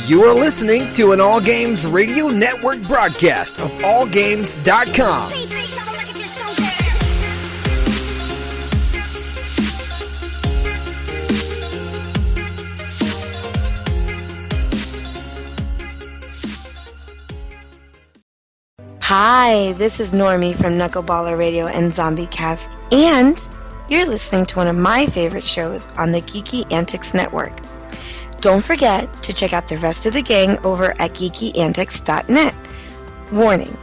You are listening to an All Games Radio Network broadcast of allgames.com. Hi, this is Normie from Knuckleballer Radio and Zombie Cast, and you're listening to one of my favorite shows on the Geeky Antics Network. Don't forget to check out the rest of the gang over at geekyantics.net. Warning,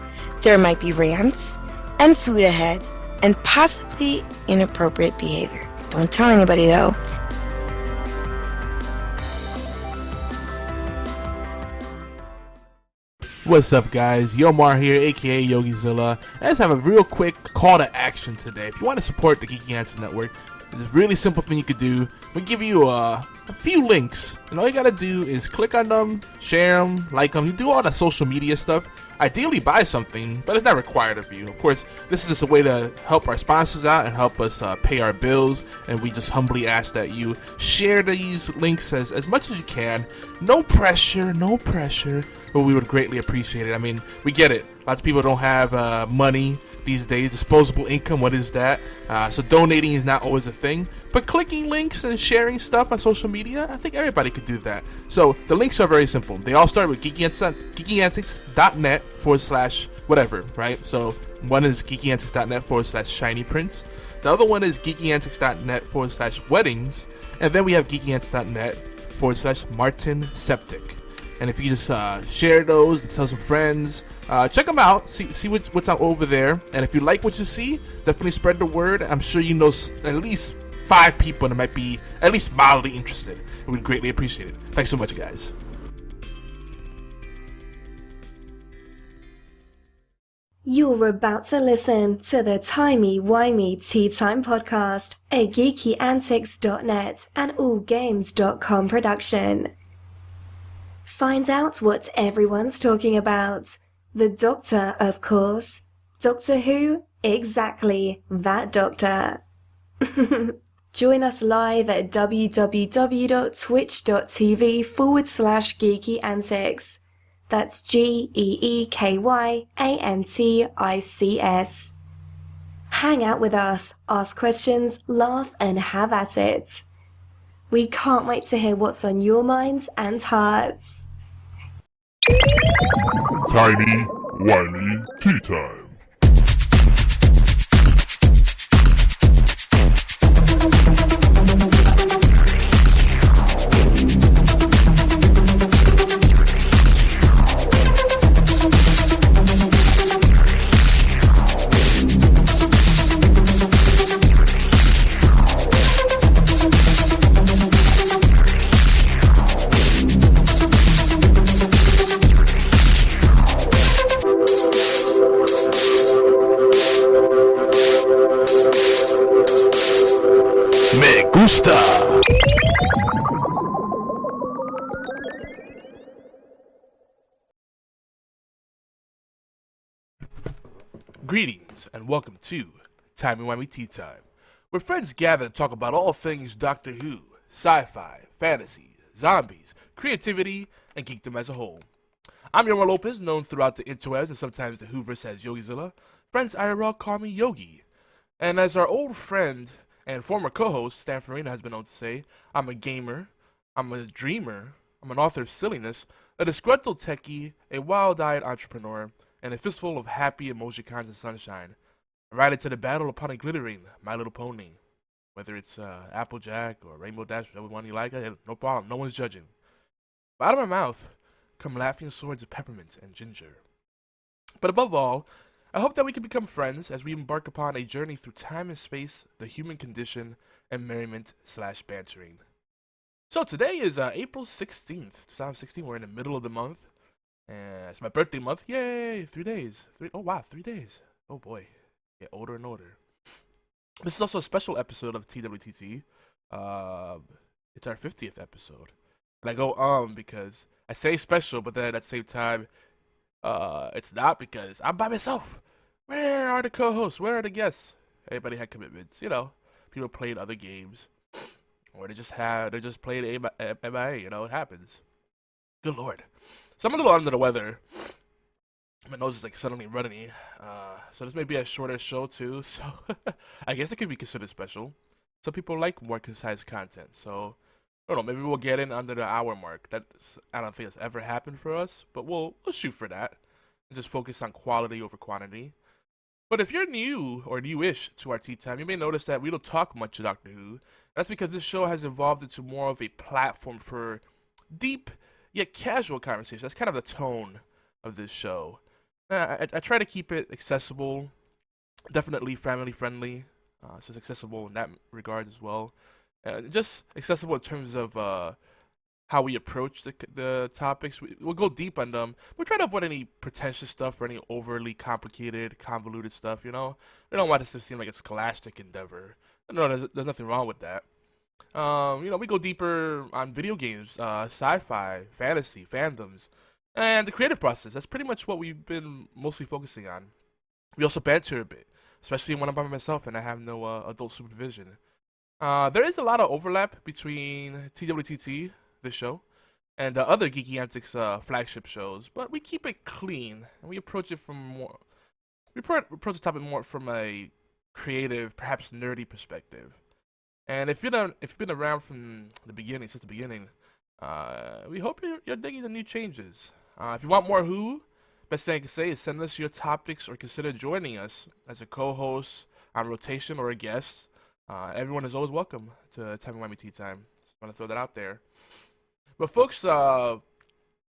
there might be rants and food ahead and possibly inappropriate behavior. Don't tell anybody though. What's up, guys? Yomar here, aka YogiZilla. I just have a real quick call to action today. If you want to support the Geeky Antics Network, it's a really simple thing you could do. We give you a few links, and all you gotta do is click on them, share them, like them. You do all the social media stuff. Ideally, buy something, but it's not required of you. Of course, this is just a way to help our sponsors out and help us pay our bills, and we just humbly ask that you share these links as much as you can. No pressure, but we would greatly appreciate it. I mean, we get it. Lots of people don't have money these days, disposable income, what is that? So donating is not always a thing, but clicking links and sharing stuff on social media, I think everybody could do that. So the links are very simple. They all start with geekyantics.net/whatever, right? So one is geekyantics.net/shiny prints. The other one is geekyantics.net/weddings, and then we have geekyantics.net/Martin Septic. And if you just share those and tell some friends, check them out, see what's out over there. And if you like what you see, definitely spread the word. I'm sure you know at least 5 people that might be at least mildly interested. And we'd greatly appreciate it. Thanks so much, guys. You're about to listen to the Timey-Wimey Tea Time Podcast, a geekyantics.net and allgames.com production. Find out what everyone's talking about. The Doctor, of course. Doctor Who? Exactly, that Doctor. Join us live at www.twitch.tv/geekyantics. That's GEEKYANTICS. Hang out with us, ask questions, laugh, and have at it. We can't wait to hear what's on your minds and hearts. Tiny Whiny Tea Time. Greetings and welcome to Timey-Wimey Tea Time, where friends gather to talk about all things Doctor Who, sci-fi, fantasy, zombies, creativity, and geekdom as a whole. I'm Yomar Lopez, known throughout the interwebs and sometimes the Whoverse as YogiZilla. Friends IRL call me Yogi. And as our old friend and former co-host Stan Farina has been known to say, I'm a gamer, I'm a dreamer, I'm an author of silliness, a disgruntled techie, a wild-eyed entrepreneur, and a fistful of happy emojicons and sunshine. I ride into the battle upon a glittering My Little Pony. Whether it's Applejack or Rainbow Dash, whichever one you like, no problem, no one's judging. But out of my mouth come laughing swords of peppermint and ginger. But above all, I hope that we can become friends as we embark upon a journey through time and space, the human condition, and merriment/bantering. So today is April 16th, 2016. We're in the middle of the month. It's my birthday month. Yay! 3 days. 3 days. Oh boy. Get older and older. This is also a special episode of TWTT. It's our 50th episode. And I go because I say special, but then at the same time, it's not because I'm by myself. Where are the co-hosts? Where are the guests? Everybody had commitments, you know. People played other games, or they just played MIA. You know, it happens. Good lord. So I'm a little under the weather. My nose is like suddenly runny. So this may be a shorter show too. So I guess it could be considered special. Some people like more concise content. So I don't know. Maybe we'll get in under the hour mark. I don't think that's ever happened for us, but we'll shoot for that and just focus on quality over quantity. But if you're new or newish to our tea time, you may notice that we don't talk much of Doctor Who. That's because this show has evolved into more of a platform for deep yet casual conversation. That's kind of the tone of this show. I try to keep it accessible, definitely family friendly, so it's accessible in that regard as well. Just accessible in terms of how we approach the topics. We'll go deep on them. We'll try to avoid any pretentious stuff or any overly complicated, convoluted stuff, you know? We don't want this to seem like a scholastic endeavor. No, there's nothing wrong with that. We go deeper on video games, sci-fi, fantasy, fandoms, and the creative process. That's pretty much what we've been mostly focusing on. We also banter a bit, especially when I'm by myself and I have no adult supervision. There is a lot of overlap between TWTT, this show, and the other Geeky Antics flagship shows, but we keep it clean and we approach it we approach the topic more from a creative, perhaps nerdy perspective. And if you've been around from the beginning, since the beginning, we hope you're digging the new changes. If you want more Who, best thing I can say is send us your topics or consider joining us as a co-host on rotation or a guest. Everyone is always welcome to Time Whammy Tea Time. Just want to throw that out there. But folks,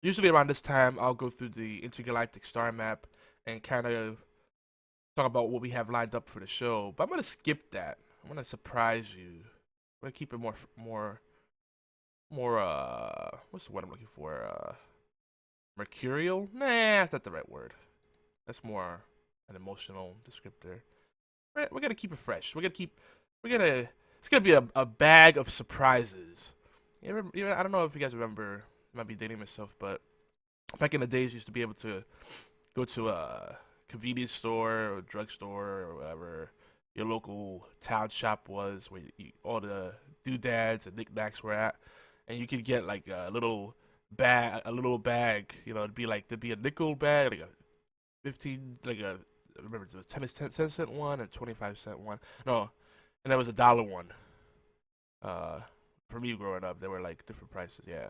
usually around this time, I'll go through the intergalactic star map and kind of talk about what we have lined up for the show. But I'm gonna skip that. I'm gonna surprise you. I'm gonna keep it more. What's the word I'm looking for? Mercurial? Nah, that's not the right word. That's more an emotional descriptor. We're gonna keep it fresh. It's gonna be a bag of surprises. I don't know if you guys remember, I might be dating myself, but back in the days, you used to be able to go to a convenience store or drugstore or whatever your local town shop was, where all the doodads and knickknacks were at, and you could get like a little bag. There'd be a nickel bag, like a 15, I remember it was 10 cent one and 25-cent one. No, and there was $1 one. For me growing up, there were like different prices, yeah.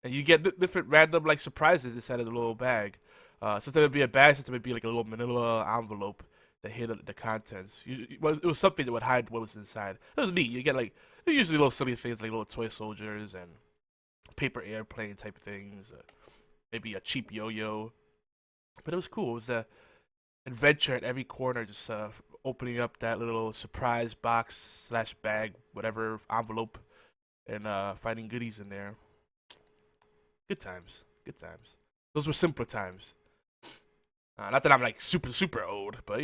And you get different random like surprises inside of the little bag. Since there would be a bag, since there would be like a little manila envelope that hid the contents. It was something that would hide what was inside. It was neat. You get like usually little silly things like little toy soldiers and paper airplane type things. Maybe a cheap yo-yo. But it was cool. It was a adventure at every corner, just opening up that little surprise box / bag, whatever envelope, and finding goodies in there. Good times. Those were simpler times. Not that I'm like super old, but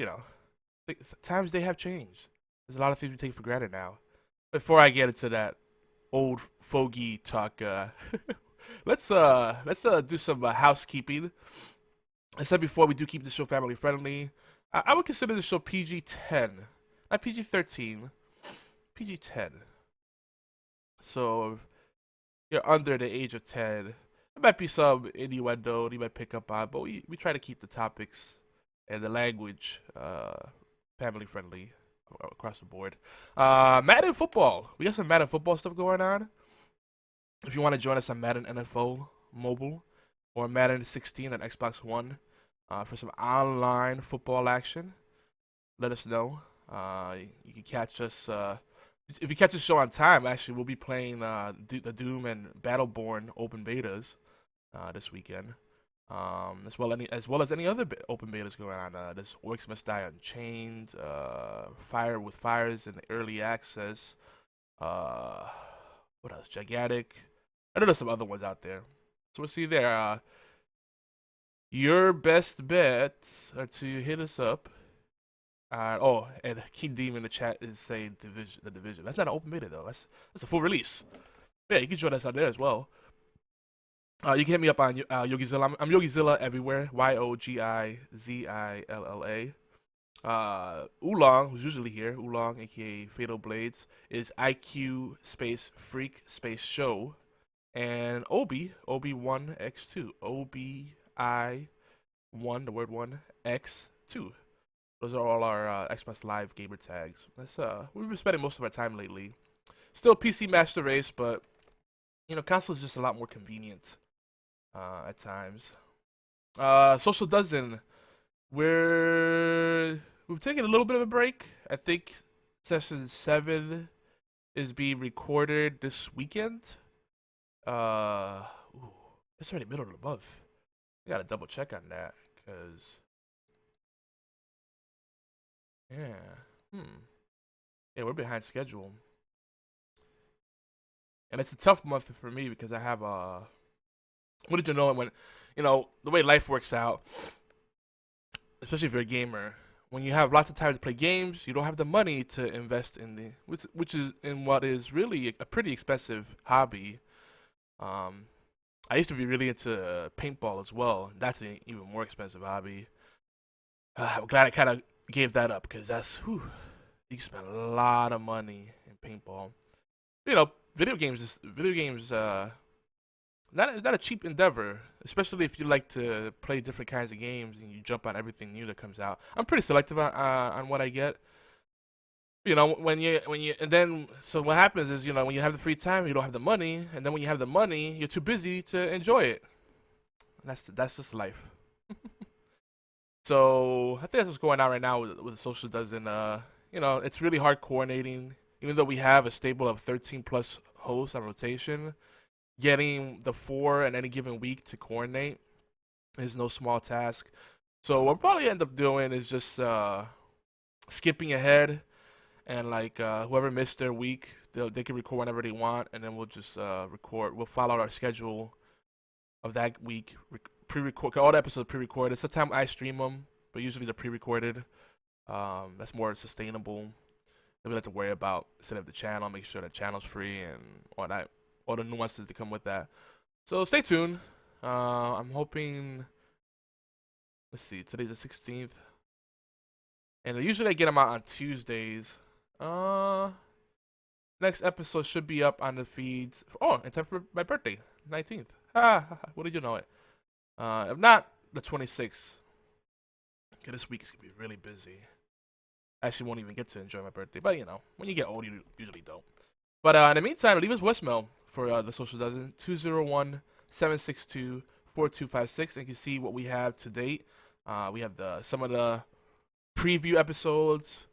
times they have changed. There's a lot of things we take for granted now. Before I get into that old fogey talk, let's do some housekeeping. I said before, we do keep the show family friendly. I would consider the show PG-10, not PG-13, PG-10. So if you're under the age of 10, there might be some innuendo you might pick up on, but we try to keep the topics and the language family friendly across the board. Madden football. We got some Madden football stuff going on. If you want to join us on Madden NFL Mobile or Madden 16 on Xbox One for some online football action, let us know. You can catch us. If you catch the show on time, actually, we'll be playing the Doom and Battleborn open betas this weekend, as well as any other open betas going on. This Orcs Must Die Unchained, Fire with Fires in early access. What else? Gigantic. I know there's some other ones out there. So we'll see you there. Your best bet are to hit us up. And King Demon in the chat is saying the Division. That's not an open beta though. That's a full release. Yeah, you can join us out there as well. You can hit me up on Yogizilla. I'm Yogizilla everywhere. YOGIZILLA. Oolong, who's usually here, Oolong, aka Fatal Blades, is IQ space Freak space Show and Obi1X2, OBI1, the word 1, X2. Those are all our Xbox Live gamer tags. We've been spending most of our time lately. Still PC Master Race, but console is just a lot more convenient at times. Social Dozen, we've taken a little bit of a break. I think session 7 is being recorded this weekend. It's already middle of the month. I gotta double check on that, cause yeah, we're behind schedule, and it's a tough month for me because I have what did you know when the way life works out, especially if you're a gamer. When you have lots of time to play games, you don't have the money to invest in which is in what is really a pretty expensive hobby. I used to be really into paintball as well. That's an even more expensive hobby. I'm glad I kind of gave that up because you can spend a lot of money in paintball. Video games not a cheap endeavor, especially if you like to play different kinds of games and you jump on everything new that comes out. I'm pretty selective on what I get. So what happens is, when you have the free time, you don't have the money, and then when you have the money, you're too busy to enjoy it. That's just life. So I think that's what's going on right now with the Social Dozen. It's really hard coordinating, even though we have a stable of 13 plus hosts on rotation. Getting the 4 in any given week to coordinate is no small task. So what we'll probably end up doing is just skipping ahead, and whoever missed their week, they can record whenever they want, and then we'll just record. We'll follow our schedule of that week. Pre-record all the episodes pre-recorded. Sometimes I stream them, but usually they're pre-recorded. That's more sustainable. Then we don't have to worry about setting up the channel, make sure the channel's free, and all that, all the nuances that come with that. So stay tuned. I'm hoping. Let's see. Today's the 16th, and usually I get them out on Tuesdays. Next episode should be up on the feeds. In time for my birthday, 19th. What did you know it? If not, the 26th. Okay, this week is gonna be really busy. I actually won't even get to enjoy my birthday, but when you get old, you usually don't. But in the meantime, leave us voicemail for the Social Dozen, 201-762-4256, and you can see what we have to date. We have some of the preview episodes,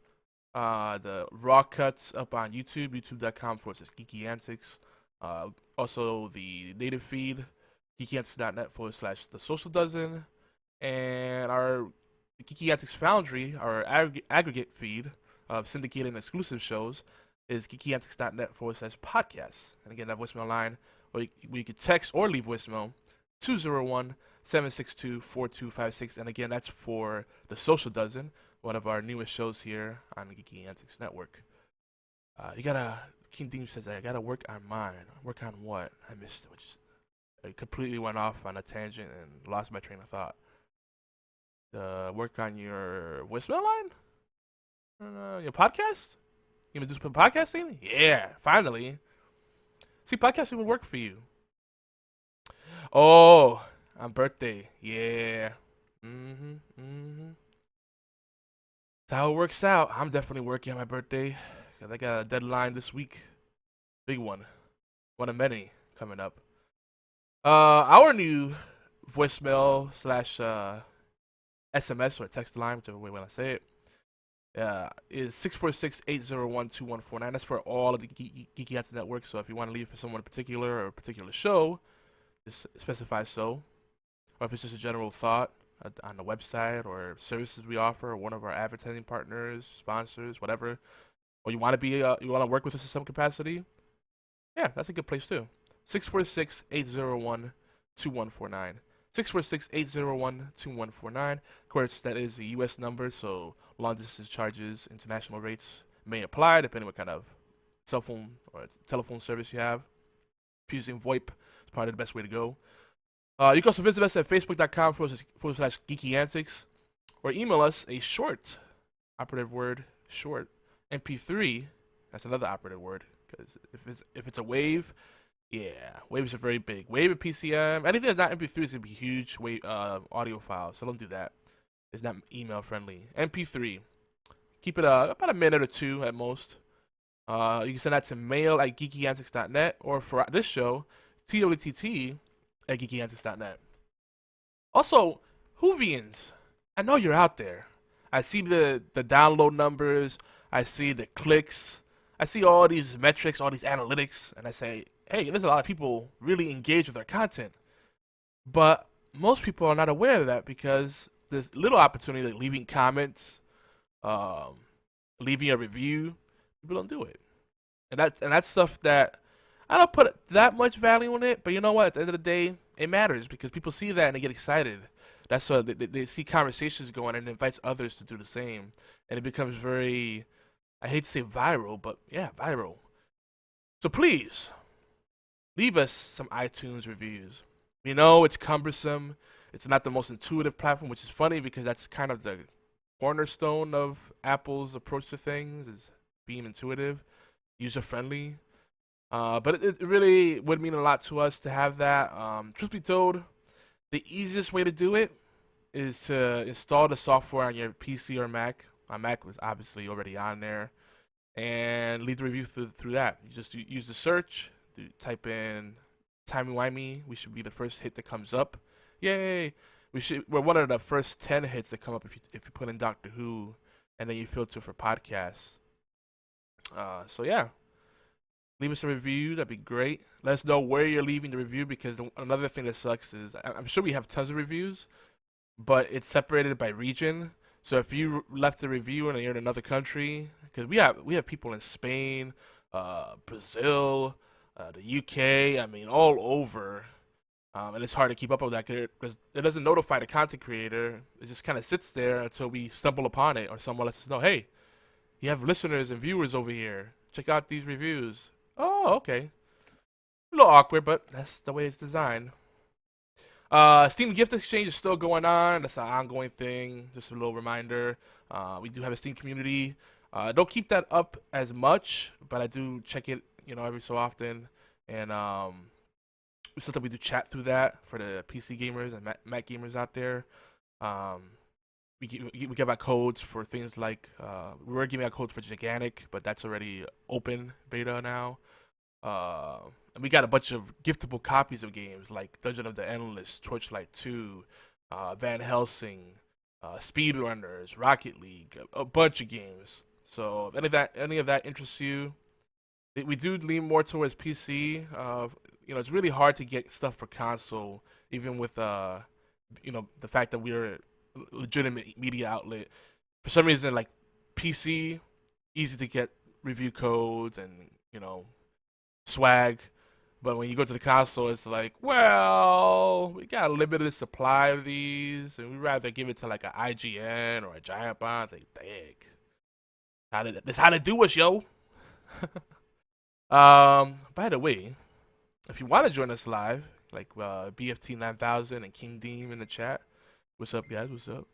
the raw cuts up on YouTube, youtube.com/Geeky Antics. Also the native feed, geekyantics.net/the Social Dozen, and our Geeky Antics Foundry, our aggregate feed of syndicated and exclusive shows, is geekyantics.net/podcast. And again, that voicemail line, where you can text or leave voicemail, 201-762-4256. And again, that's for the Social Dozen, one of our newest shows here on the Geeky Antics Network. King Deem says, I gotta work on mine. Work on what? I missed it. I completely went off on a tangent and lost my train of thought. Work on your voicemail line? Your podcast? You gonna do some podcasting? Yeah, finally. See, podcasting would work for you. Oh, on birthday. Yeah. That's how it works out. I'm definitely working on my birthday, because I got a deadline this week. Big one. One of many coming up. Our new voicemail / SMS or text line, whichever way you want to say it, is 646-801-2149. That's for all of the Geeky Antics Network. So if you want to leave for someone in particular or a particular show, just specify so. Or if it's just a general thought on the website or services we offer, or one of our advertising partners, sponsors, whatever, or you want to work with us in some capacity, yeah, that's a good place too. 646-801-2149. 646-801-2149. Of course, that is a U.S. number, so long distance charges, international rates may apply depending on what kind of cell phone or telephone service you have. If you're using VoIP, it's probably the best way to go. You can also visit us at facebook.com/Geeky Antics, or email us a short, operative word, short, MP3. That's another operative word, because if it's a wave, Yeah, waves are very big. Wave and PCM, anything that's not MP3 is gonna be huge wave audio files. So don't do that. It's not email friendly. MP3, keep it about a minute or two at most. You can send that to mail@geekyantics.net, or for this show, TWTT@geekyantics.net. Also, Whovians, I know you're out there. I see the download numbers. I see the clicks. I see all these metrics, all these analytics, and I say, hey, there's a lot of people really engaged with our content. But most people are not aware of that because there's little opportunity like leaving comments, um, leaving a review. People don't do it, and that's stuff that I don't put that much value on it. But you know what? At the end of the day, it matters because people see that and they get excited. That's so they see conversations going and it invites others to do the same, and it becomes very, I hate to say viral, but yeah, viral. So please leave us some iTunes reviews. We know it's cumbersome. It's not the most intuitive platform, which is funny because that's kind of the cornerstone of Apple's approach to things, is being intuitive, user-friendly. But it really would mean a lot to us to have that. Truth be told, the easiest way to do it is to install the software on your PC or Mac. My Mac was obviously already on there. And leave the review through that. You just use the search, type in timey-wimey. We should be the first hit that comes up. Yay! We're one of the first 10 hits that come up if you put in Doctor Who, and then you filter for podcasts. So yeah, leave us a review. That'd be great. Let us know where you're leaving the review, because another thing that sucks is I'm sure we have tons of reviews, but it's separated by region. So if you left a review and you're in another country, because we have people in Spain, Brazil, the UK, I mean all over, and it's hard to keep up with that because it doesn't notify the content creator. It just kind of sits there until we stumble upon it or someone lets us know, hey, you have listeners and viewers over here. Check out these reviews. Oh, okay. A little awkward, but that's the way it's designed. Steam Gift Exchange is still going on. That's an ongoing thing. Just a little reminder. We do have a Steam community. Don't keep that up as much, but I do check it, every so often. And sometimes we do chat through that for the PC gamers and Mac gamers out there. We give out codes for things like we were giving out codes for Gigantic, but that's already open beta now. And we got a bunch of giftable copies of games like Dungeon of the Endless, Torchlight 2, Van Helsing, Speedrunners, Rocket League, a bunch of games. So if any of that interests you, we do lean more towards PC. It's really hard to get stuff for console, even with the fact that we're a legitimate media outlet. For some reason, like PC, easy to get review codes and swag. But when you go to the console, it's like, well, we got a limited supply of these, and we'd rather give it to like an IGN or a Giant Bomb. It's like, dang, that's how to do us, yo. By the way, if you want to join us live, like BFT 9000 and King Deem in the chat, what's up, guys? What's up?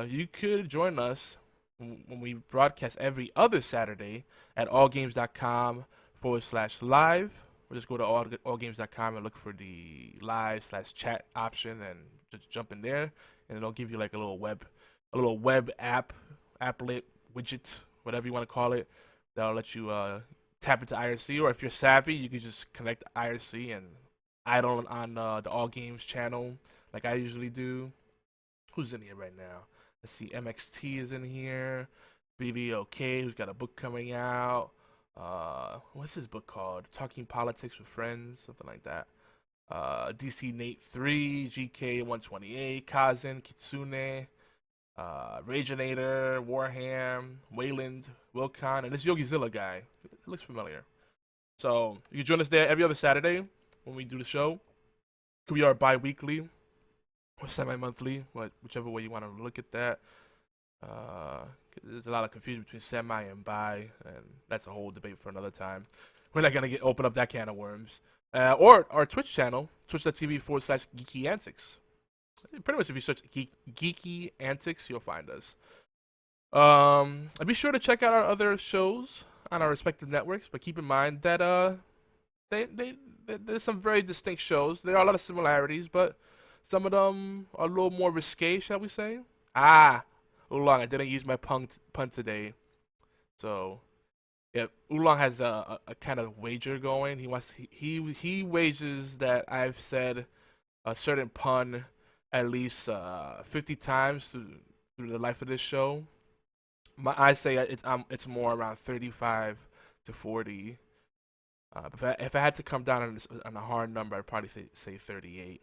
You could join us when we broadcast every other Saturday at allgames.com/live. Or just go to allgames.com and look for the live/chat option and just jump in there, and it'll give you like a little web applet widget, whatever you want to call it. That'll let you tap into IRC, or if you're savvy, you can just connect IRC and idle on the All Games channel like I usually do. Who's in here right now? Let's see, MXT is in here. BVOK, who's got a book coming out. What's his book called? Talking Politics with Friends, something like that. DC Nate 3, GK 128, Kazin, Kitsune, Raginator, Warham, Wayland, Wilcon, and this Yogizilla guy. It looks familiar. So you can join us there every other Saturday when we do the show. We are bi-weekly or semi-monthly, whichever way you want to look at that. There's a lot of confusion between semi and bi, and that's a whole debate for another time. We're not going to open up that can of worms. Or our Twitch channel, twitch.tv/Geeky Antics. Pretty much if you search Geeky Antics, you'll find us. And be sure to check out our other shows on our respective networks, but keep in mind that there's some very distinct shows. There are a lot of similarities, but some of them are a little more risque, shall we say? Oolong, I didn't use my pun today, so yeah. Oolong has a kind of wager going. He wagers that I've said a certain pun at least 50 times through the life of this show. I say it's more around 35 to 40. If I had to come down on a hard number, I'd probably say 38.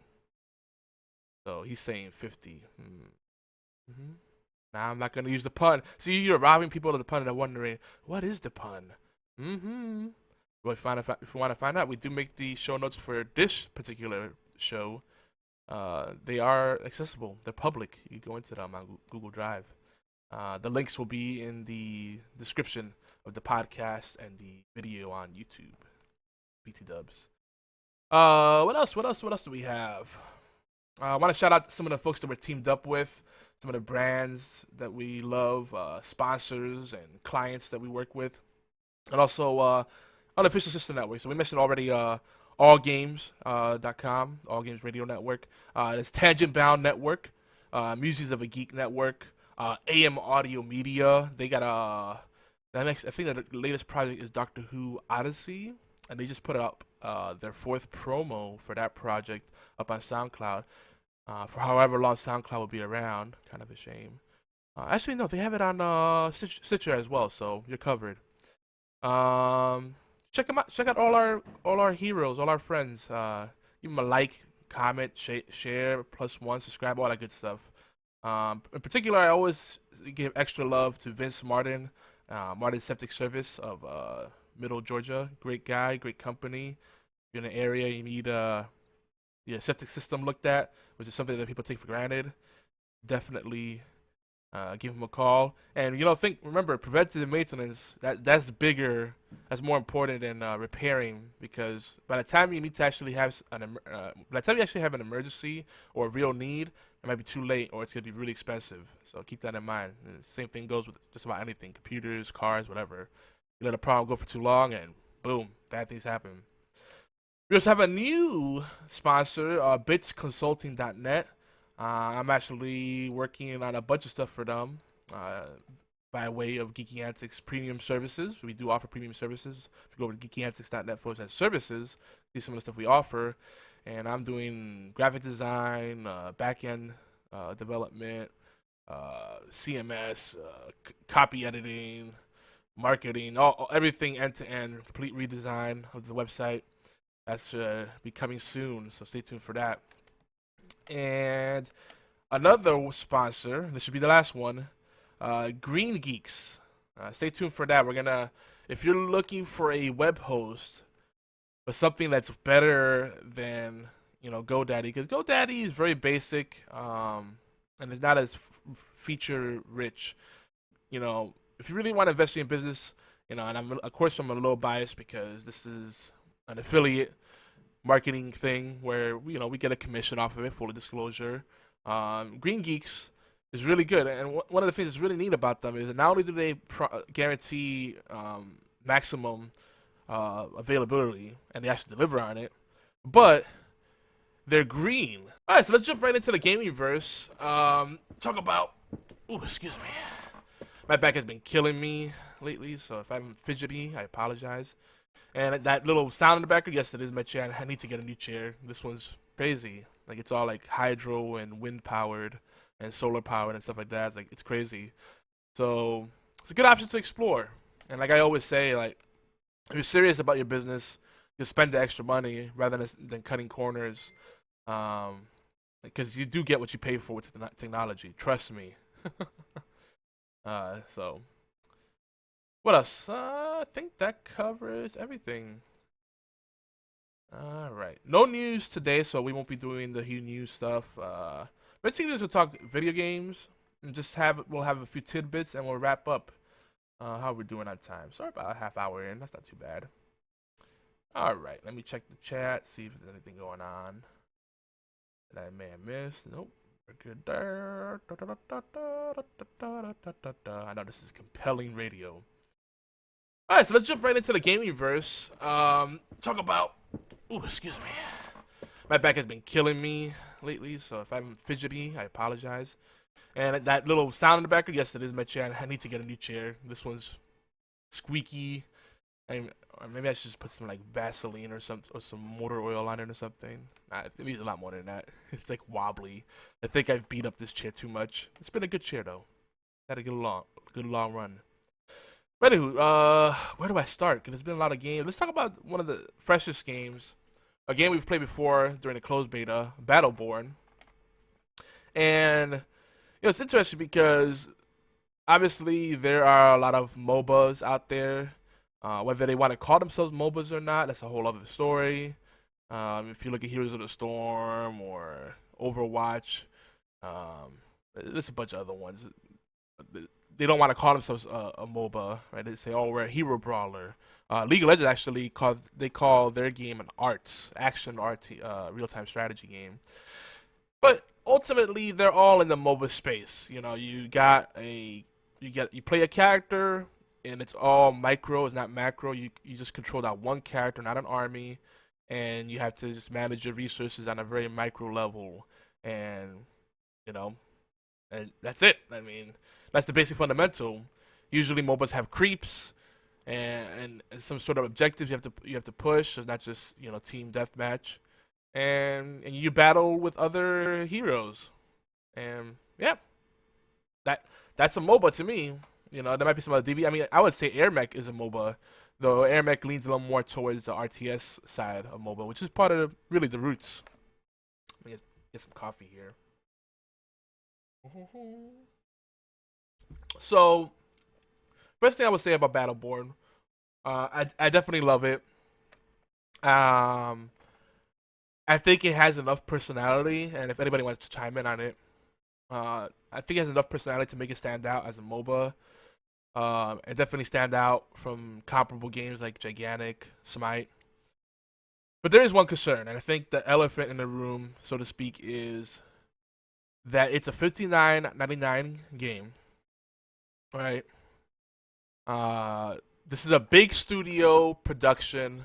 So he's saying 50. Mm-hmm. Nah, I'm not gonna use the pun. See, you're robbing people of the pun, and they're wondering what is the pun. Mm-hmm. If you want to find out, we do make the show notes for this particular show. They are accessible. They're public. You go into them on Google Drive. The links will be in the description of the podcast and the video on YouTube. BT Dubs. What else? What else do we have? I want to shout out to some of the folks that we're teamed up with, some of the brands that we love, sponsors and clients that we work with, and also unofficial sister network. So we mentioned already allgames.com, All Games Radio Network. There's Tangent Bound Network, Muses of a Geek Network, AM Audio Media. They got I think the latest project is Doctor Who Odyssey, and they just put up their 4th promo for that project up on SoundCloud. For however long SoundCloud will be around, kind of a shame. Actually, no, they have it on Stitcher as well, so you're covered. Check them out. Check out all our heroes, all our friends. Give them a like, comment, share, +1, subscribe, all that good stuff. In particular, I always give extra love to Vince Martin, Martin Septic Service of Middle Georgia. Great guy, great company. If you're in an area you need your septic system looked at, which is something that people take for granted, definitely give him a call. And remember, preventative maintenance, that's bigger, that's more important than repairing, because by the time you need to actually have an emergency or a real need, it might be too late, or it's gonna be really expensive. So keep that in mind. And the same thing goes with just about anything: computers, cars, whatever. You let a problem go for too long, and boom, bad things happen. We also have a new sponsor, bitsconsulting.net. I'm actually working on a bunch of stuff for them by way of Geeky Antics premium services. We do offer premium services. If you go over to geekyantics.net/services, see some of the stuff we offer. And I'm doing graphic design, back-end development, CMS, copy editing, marketing, everything end-to-end, complete redesign of the website. That's be coming soon, so stay tuned for that. And another sponsor, this should be the last one, Green Geeks. Stay tuned for that. If you're looking for a web host, but something that's better than GoDaddy, because GoDaddy is very basic, and it's not as feature rich. If you really want to invest in your business, and I'm a little biased because this is an affiliate marketing thing where we get a commission off of it, full disclosure. Green Geeks is really good, and one of the things that's really neat about them is that not only do they guarantee maximum availability, and they actually deliver on it, but they're green. All right, so let's jump right into the gaming verse. Talk about. Ooh, excuse me. My back has been killing me lately, so if I'm fidgety, I apologize. And that little sound in the background, yes, it is my chair. I need to get a new chair. This one's crazy. Like, it's all like hydro and wind powered and solar powered and stuff like that. It's crazy. So it's a good option to explore. And like I always say, like, if you're serious about your business, you spend the extra money rather than cutting corners. Because you do get what you pay for with technology. Trust me. So what else? I think that covers everything. All right. No news today, so we won't be doing the huge news stuff. Basically, we'll talk video games and we'll have a few tidbits, and we'll wrap up how we're doing on time. Sorry about a half hour in. That's not too bad. All right. Let me check the chat, see if there's anything going on that I may have missed. Nope. We're good there. I know this is compelling radio. Alright, so let's jump right into the gaming verse. Talk about Ooh, excuse me. My back has been killing me lately, so if I'm fidgety, I apologize. And that little sound in the background, yes, it is my chair. I need to get a new chair. This one's squeaky. Or maybe I should just put some like Vaseline or some motor oil on it or something. It needs a lot more than that. It's like wobbly. I think I've beat up this chair too much. It's been a good chair though. Had a good long run. But anywho, where do I start? Because there's been a lot of games. Let's talk about one of the freshest games. A game we've played before during the closed beta, Battleborn. And it's interesting because obviously there are a lot of MOBAs out there. Whether they want to call themselves MOBAs or not, that's a whole other story. If you look at Heroes of the Storm or Overwatch, there's a bunch of other ones. They don't want to call themselves a MOBA, right? They say, "Oh, we're a hero brawler." League of Legends actually call their game an action art, real-time strategy game. But ultimately, they're all in the MOBA space. You play a character, and it's all micro. It's not macro. You just control that one character, not an army, and you have to just manage your resources on a very micro level, and and that's it. I mean, that's the basic fundamental. Usually, MOBAs have creeps and some sort of objectives you have to push. It's not just team deathmatch, and you battle with other heroes, and yeah, that's a MOBA to me. There might be some other DB. I mean, I would say Air Mech is a MOBA, though Air Mech leans a little more towards the RTS side of MOBA, which is part of really the roots. Let me get some coffee here. So, first thing I would say about Battleborn, I definitely love it. I think it has enough personality, and if anybody wants to chime in on it, I think it has enough personality to make it stand out as a MOBA. It definitely stand out from comparable games like Gigantic, Smite. But there is one concern, and I think the elephant in the room, so to speak, is that it's a $59.99 game. Right? This is a big studio production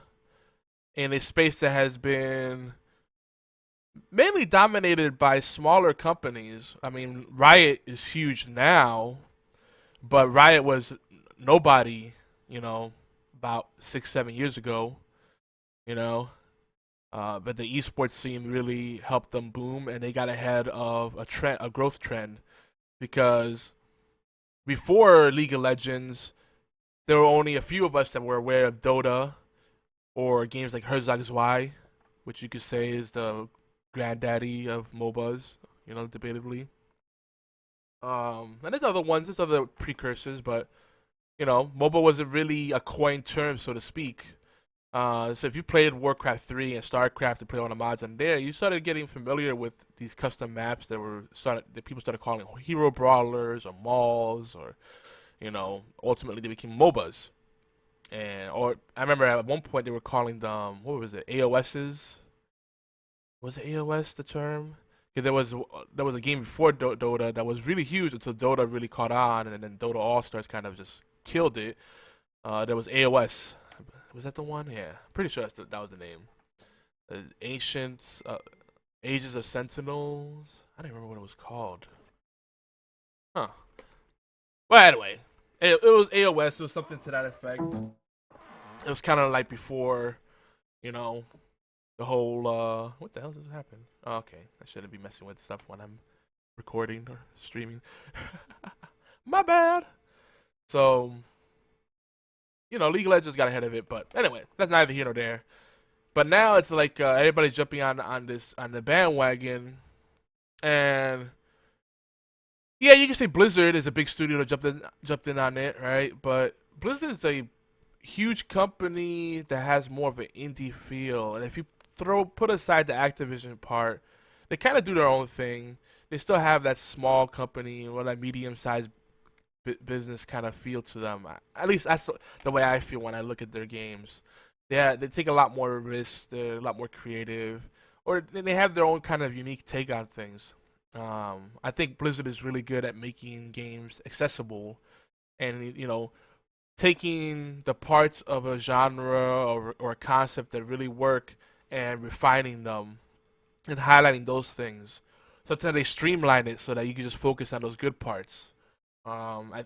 in a space that has been mainly dominated by smaller companies. I mean, Riot is huge now, but Riot was nobody, about 6-7 years ago, but the esports scene really helped them boom, and they got ahead of a growth trend, because before League of Legends, there were only a few of us that were aware of Dota or games like Herzog Zwei, which you could say is the granddaddy of MOBAs, debatably. And there's other ones, there's other precursors, but MOBA wasn't really a coined term, so to speak. So if you played Warcraft 3 and StarCraft and played on the mods on there, you started getting familiar with these custom maps that people started calling hero brawlers or malls, or ultimately they became MOBAs. Or I remember at one point they were calling them, what was it, AOSs? Was it AOS the term? Yeah, there was a game before Dota that was really huge until Dota really caught on, and then Dota All Stars kind of just killed it. There was AOS. Was that the one? Yeah, pretty sure that was the name. Ages of Sentinels. I don't remember what it was called. Huh. Well, anyway, it was AOS. It was something to that effect. It was kind of like before, the whole, what the hell just happened? Oh, okay, I shouldn't be messing with stuff when I'm recording or streaming. My bad. So, League of Legends got ahead of it, but anyway, that's neither here nor there. But now it's like everybody's jumping on the bandwagon, and yeah, you can say Blizzard is a big studio that jumped in on it, right? But Blizzard is a huge company that has more of an indie feel, and if you put aside the Activision part, they kind of do their own thing. They still have that small company or that medium-sized business kind of feel to them. At least that's the way I feel when I look at their games. Yeah, they take a lot more risks. They're a lot more creative, or they have their own kind of unique take on things. I think Blizzard is really good at making games accessible, and taking the parts of a genre or a concept that really work and refining them and highlighting those things. Sometimes they streamline it so that you can just focus on those good parts.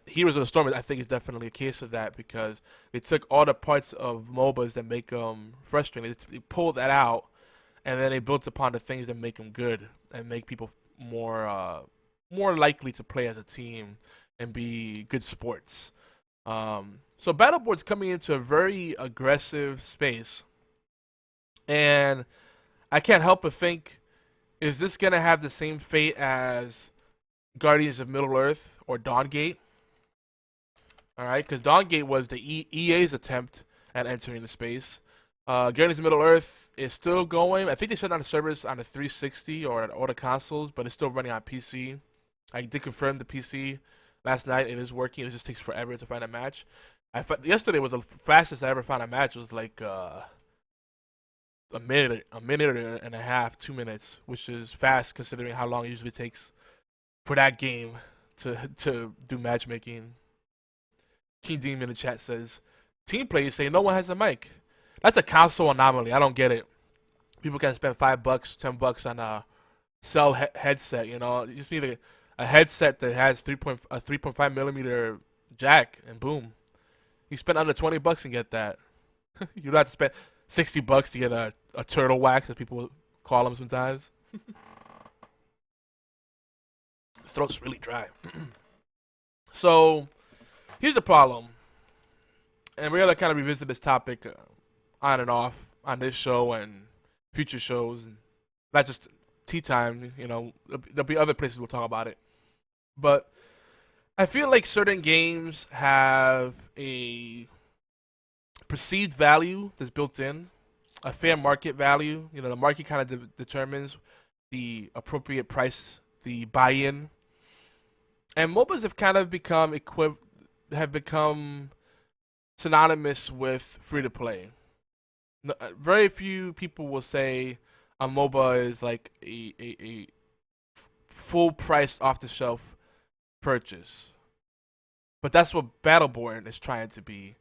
Heroes of the Storm, I think, is definitely a case of that because they took all the parts of MOBAs that make them frustrating. They pulled that out, and then they built upon the things that make them good and make people more likely to play as a team and be good sports. So Battleborn's coming into a very aggressive space, and I can't help but think, is this going to have the same fate as Guardians of Middle-earth or Dawngate? Alright, because Dawngate was the EA's attempt at entering the space. Guardians of Middle-earth is still going. I think they shut down the servers on the 360 or on all the consoles, but it's still running on PC. I did confirm the PC last night. It is working. It just takes forever to find a match. Yesterday was the fastest I ever found a match. It was like a minute and a half, 2 minutes, which is fast considering how long it usually takes for that game to do matchmaking. King Demon in the chat says, team players say no one has a mic. That's a console anomaly. I don't get it. People can spend $5, $10 on a cell headset. You know, you just need a headset that has a 3.5 millimeter jack, and boom, you spend under $20 and get that. You don't have to spend $60 to get a turtle wax, as people call them sometimes. Throat's really dry. So here's the problem, and we're gonna kind of revisit this topic on and off on this show and future shows, and not just Tea Time. You know, there'll be other places we'll talk about it. But I feel like certain games have a perceived value that's built in, a fair market value. You know, the market kind of determines the appropriate price, the buy-in. And MOBAs have kind of become synonymous with free-to-play. Very few people will say a MOBA is like a full price off-the-shelf purchase. But that's what Battleborn is trying to be.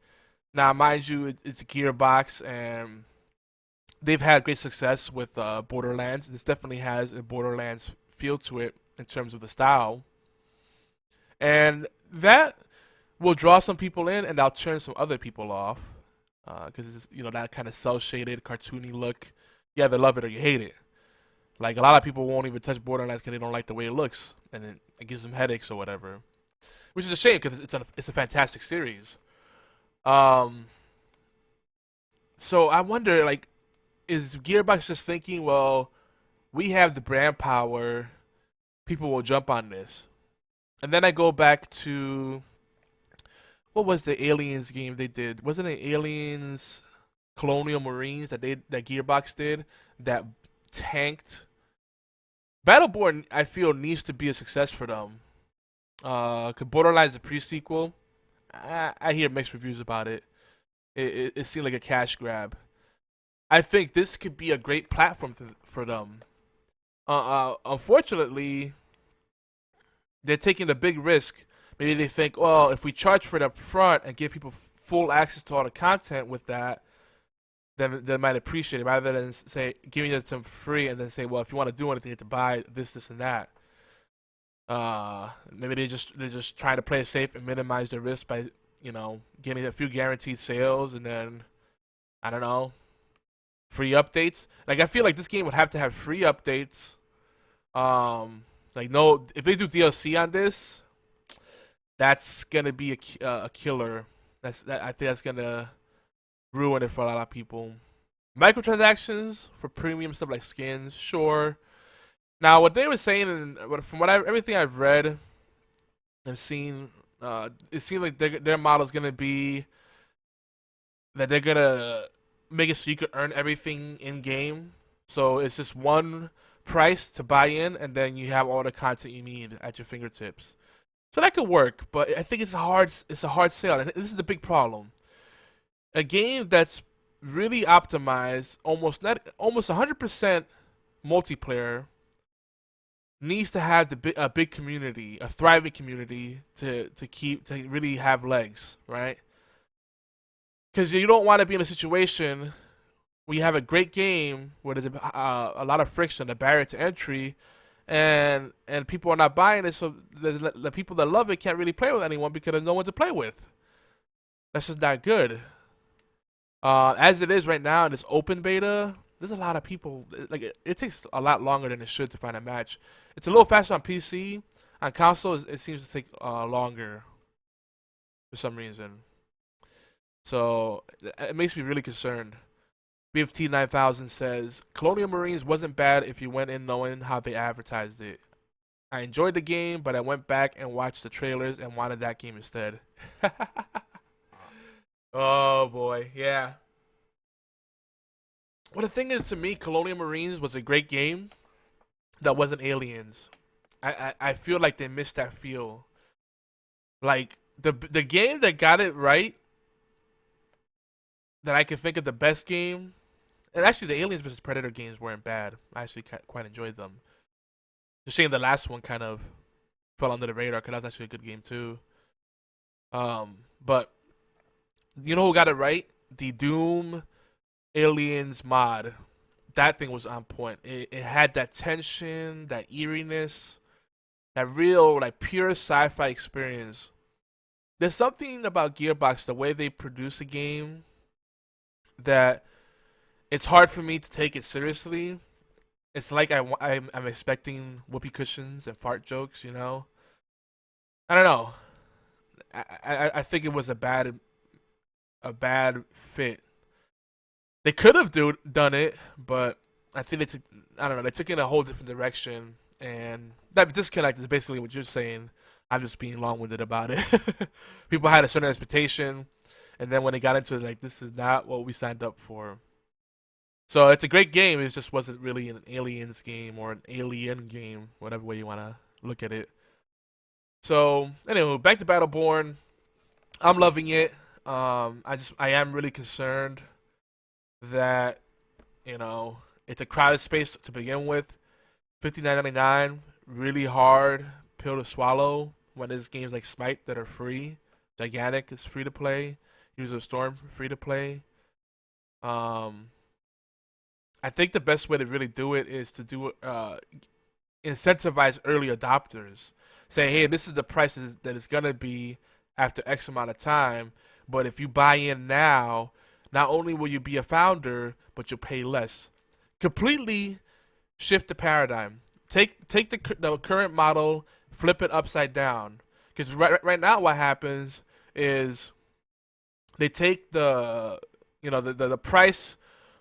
Now, mind you, it's a Gearbox, and they've had great success with Borderlands. This definitely has a Borderlands feel to it in terms of the style. And that will draw some people in, and that'll turn some other people off. Because it's, you know, that kind of cel-shaded, cartoony look. You either love it or you hate it. Like, a lot of people won't even touch Borderlands because they don't like the way it looks, and it gives them headaches or whatever. Which is a shame because it's a fantastic series. So I wonder, like, is Gearbox just thinking, well, we have the brand power, people will jump on this. And then I go back to, what was the Aliens game they did? Wasn't it Aliens Colonial Marines that Gearbox did that tanked? Battleborn, I feel, needs to be a success for them. Cause Borderlands is a pre-sequel. I hear mixed reviews about it. It seemed like a cash grab. I think this could be a great platform for them. Unfortunately, they're taking a big risk. Maybe they think, well, if we charge for it up front and give people full access to all the content with that, then they might appreciate it, rather than say giving it some free and then say, well, if you want to do anything, you have to buy this, and that. Maybe they're just trying to play it safe and minimize the risk by, you know, getting a few guaranteed sales and then, I don't know, free updates. Like, I feel like this game would have to have free updates. Like, no, if they do DLC on this, that's gonna be a killer. I think that's gonna ruin it for a lot of people. Microtransactions for premium stuff like skins, sure. Now, what they were saying, and from everything I've read and seen, it seems like their model is gonna be that they're gonna make it so you can earn everything in game. So it's just one price to buy in, and then you have all the content you need at your fingertips. So that could work, but I think it's a hard sale, and this is the big problem. A game that's really optimized, almost 100% multiplayer, needs to have a big community, a thriving community to really have legs, right? Because you don't want to be in a situation we have a great game where there's a lot of friction, a barrier to entry, and people are not buying it, so the people that love it can't really play with anyone because there's no one to play with. That's just not good. As it is right now in this open beta, there's a lot of people. Like it takes a lot longer than it should to find a match. It's a little faster on PC. On console, it seems to take longer for some reason. So it makes me really concerned. BFT 9000 says, Colonial Marines wasn't bad if you went in knowing how they advertised it. I enjoyed the game, but I went back and watched the trailers and wanted that game instead. Oh boy, yeah. Well, the thing is, to me, Colonial Marines was a great game that wasn't Aliens. I feel like they missed that feel. Like, the game that got it right, that I can think of the best game, and actually the Aliens vs. Predator games weren't bad. I actually quite enjoyed them. It's a shame the last one kind of fell under the radar, because that was actually a good game too. But you know who got it right? The Doom Aliens mod. That thing was on point. It had that tension, that eeriness, that real, like, pure sci-fi experience. There's something about Gearbox, the way they produce a game, that it's hard for me to take it seriously. It's like I'm expecting whoopee cushions and fart jokes, you know? I don't know. I think it was a bad fit. They could have done it, but I think they took it in a whole different direction, and that disconnect is basically what you're saying. I'm just being long-winded about it. People had a certain expectation, and then when they got into it, like, this is not what we signed up for. So it's a great game. It just wasn't really an Aliens game or an Alien game, whatever way you want to look at it. So anyway, back to Battleborn. I'm loving it. I am really concerned that, you know, it's a crowded space to begin with. $59.99, really hard pill to swallow when there's games like Smite that are free. Gigantic is free to play. Heroes of Storm free to play. I think the best way to really do it is to do incentivize early adopters. Say, hey, this is the price that it's gonna be after X amount of time. But if you buy in now, not only will you be a founder, but you'll pay less. Completely shift the paradigm. Take the current model, flip it upside down. Because right now, what happens is they take the price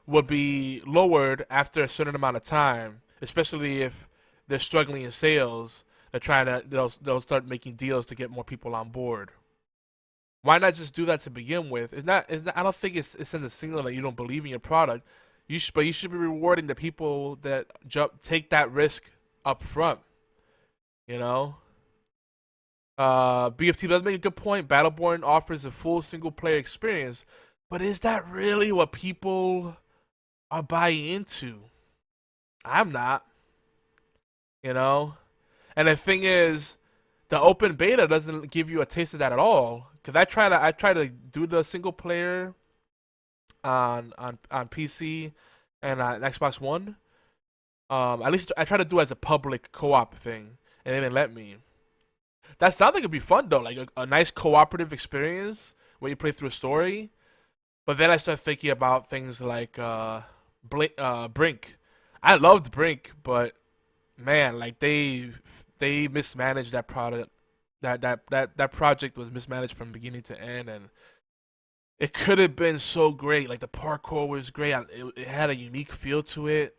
would be lowered after a certain amount of time, especially if they're struggling in sales. They'll start making deals to get more people on board. Why not just do that to begin with? I don't think it's in the signal that you don't believe in your product. But you should be rewarding the people that take that risk up front. You know? BFT does make a good point. Battleborn offers a full single-player experience. But is that really what people are buying into? I'm not. You know? And the thing is, the open beta doesn't give you a taste of that at all. Because I try to do the single player on PC and on Xbox One. At least I try to do it as a public co-op thing, and they didn't let me. That sounds like it'd be fun though, like a nice cooperative experience where you play through a story. But then I start thinking about things like Brink. I loved Brink, but man, like they mismanaged that product. That project was mismanaged from beginning to end, and it could have been so great. Like the parkour was great. It had a unique feel to it.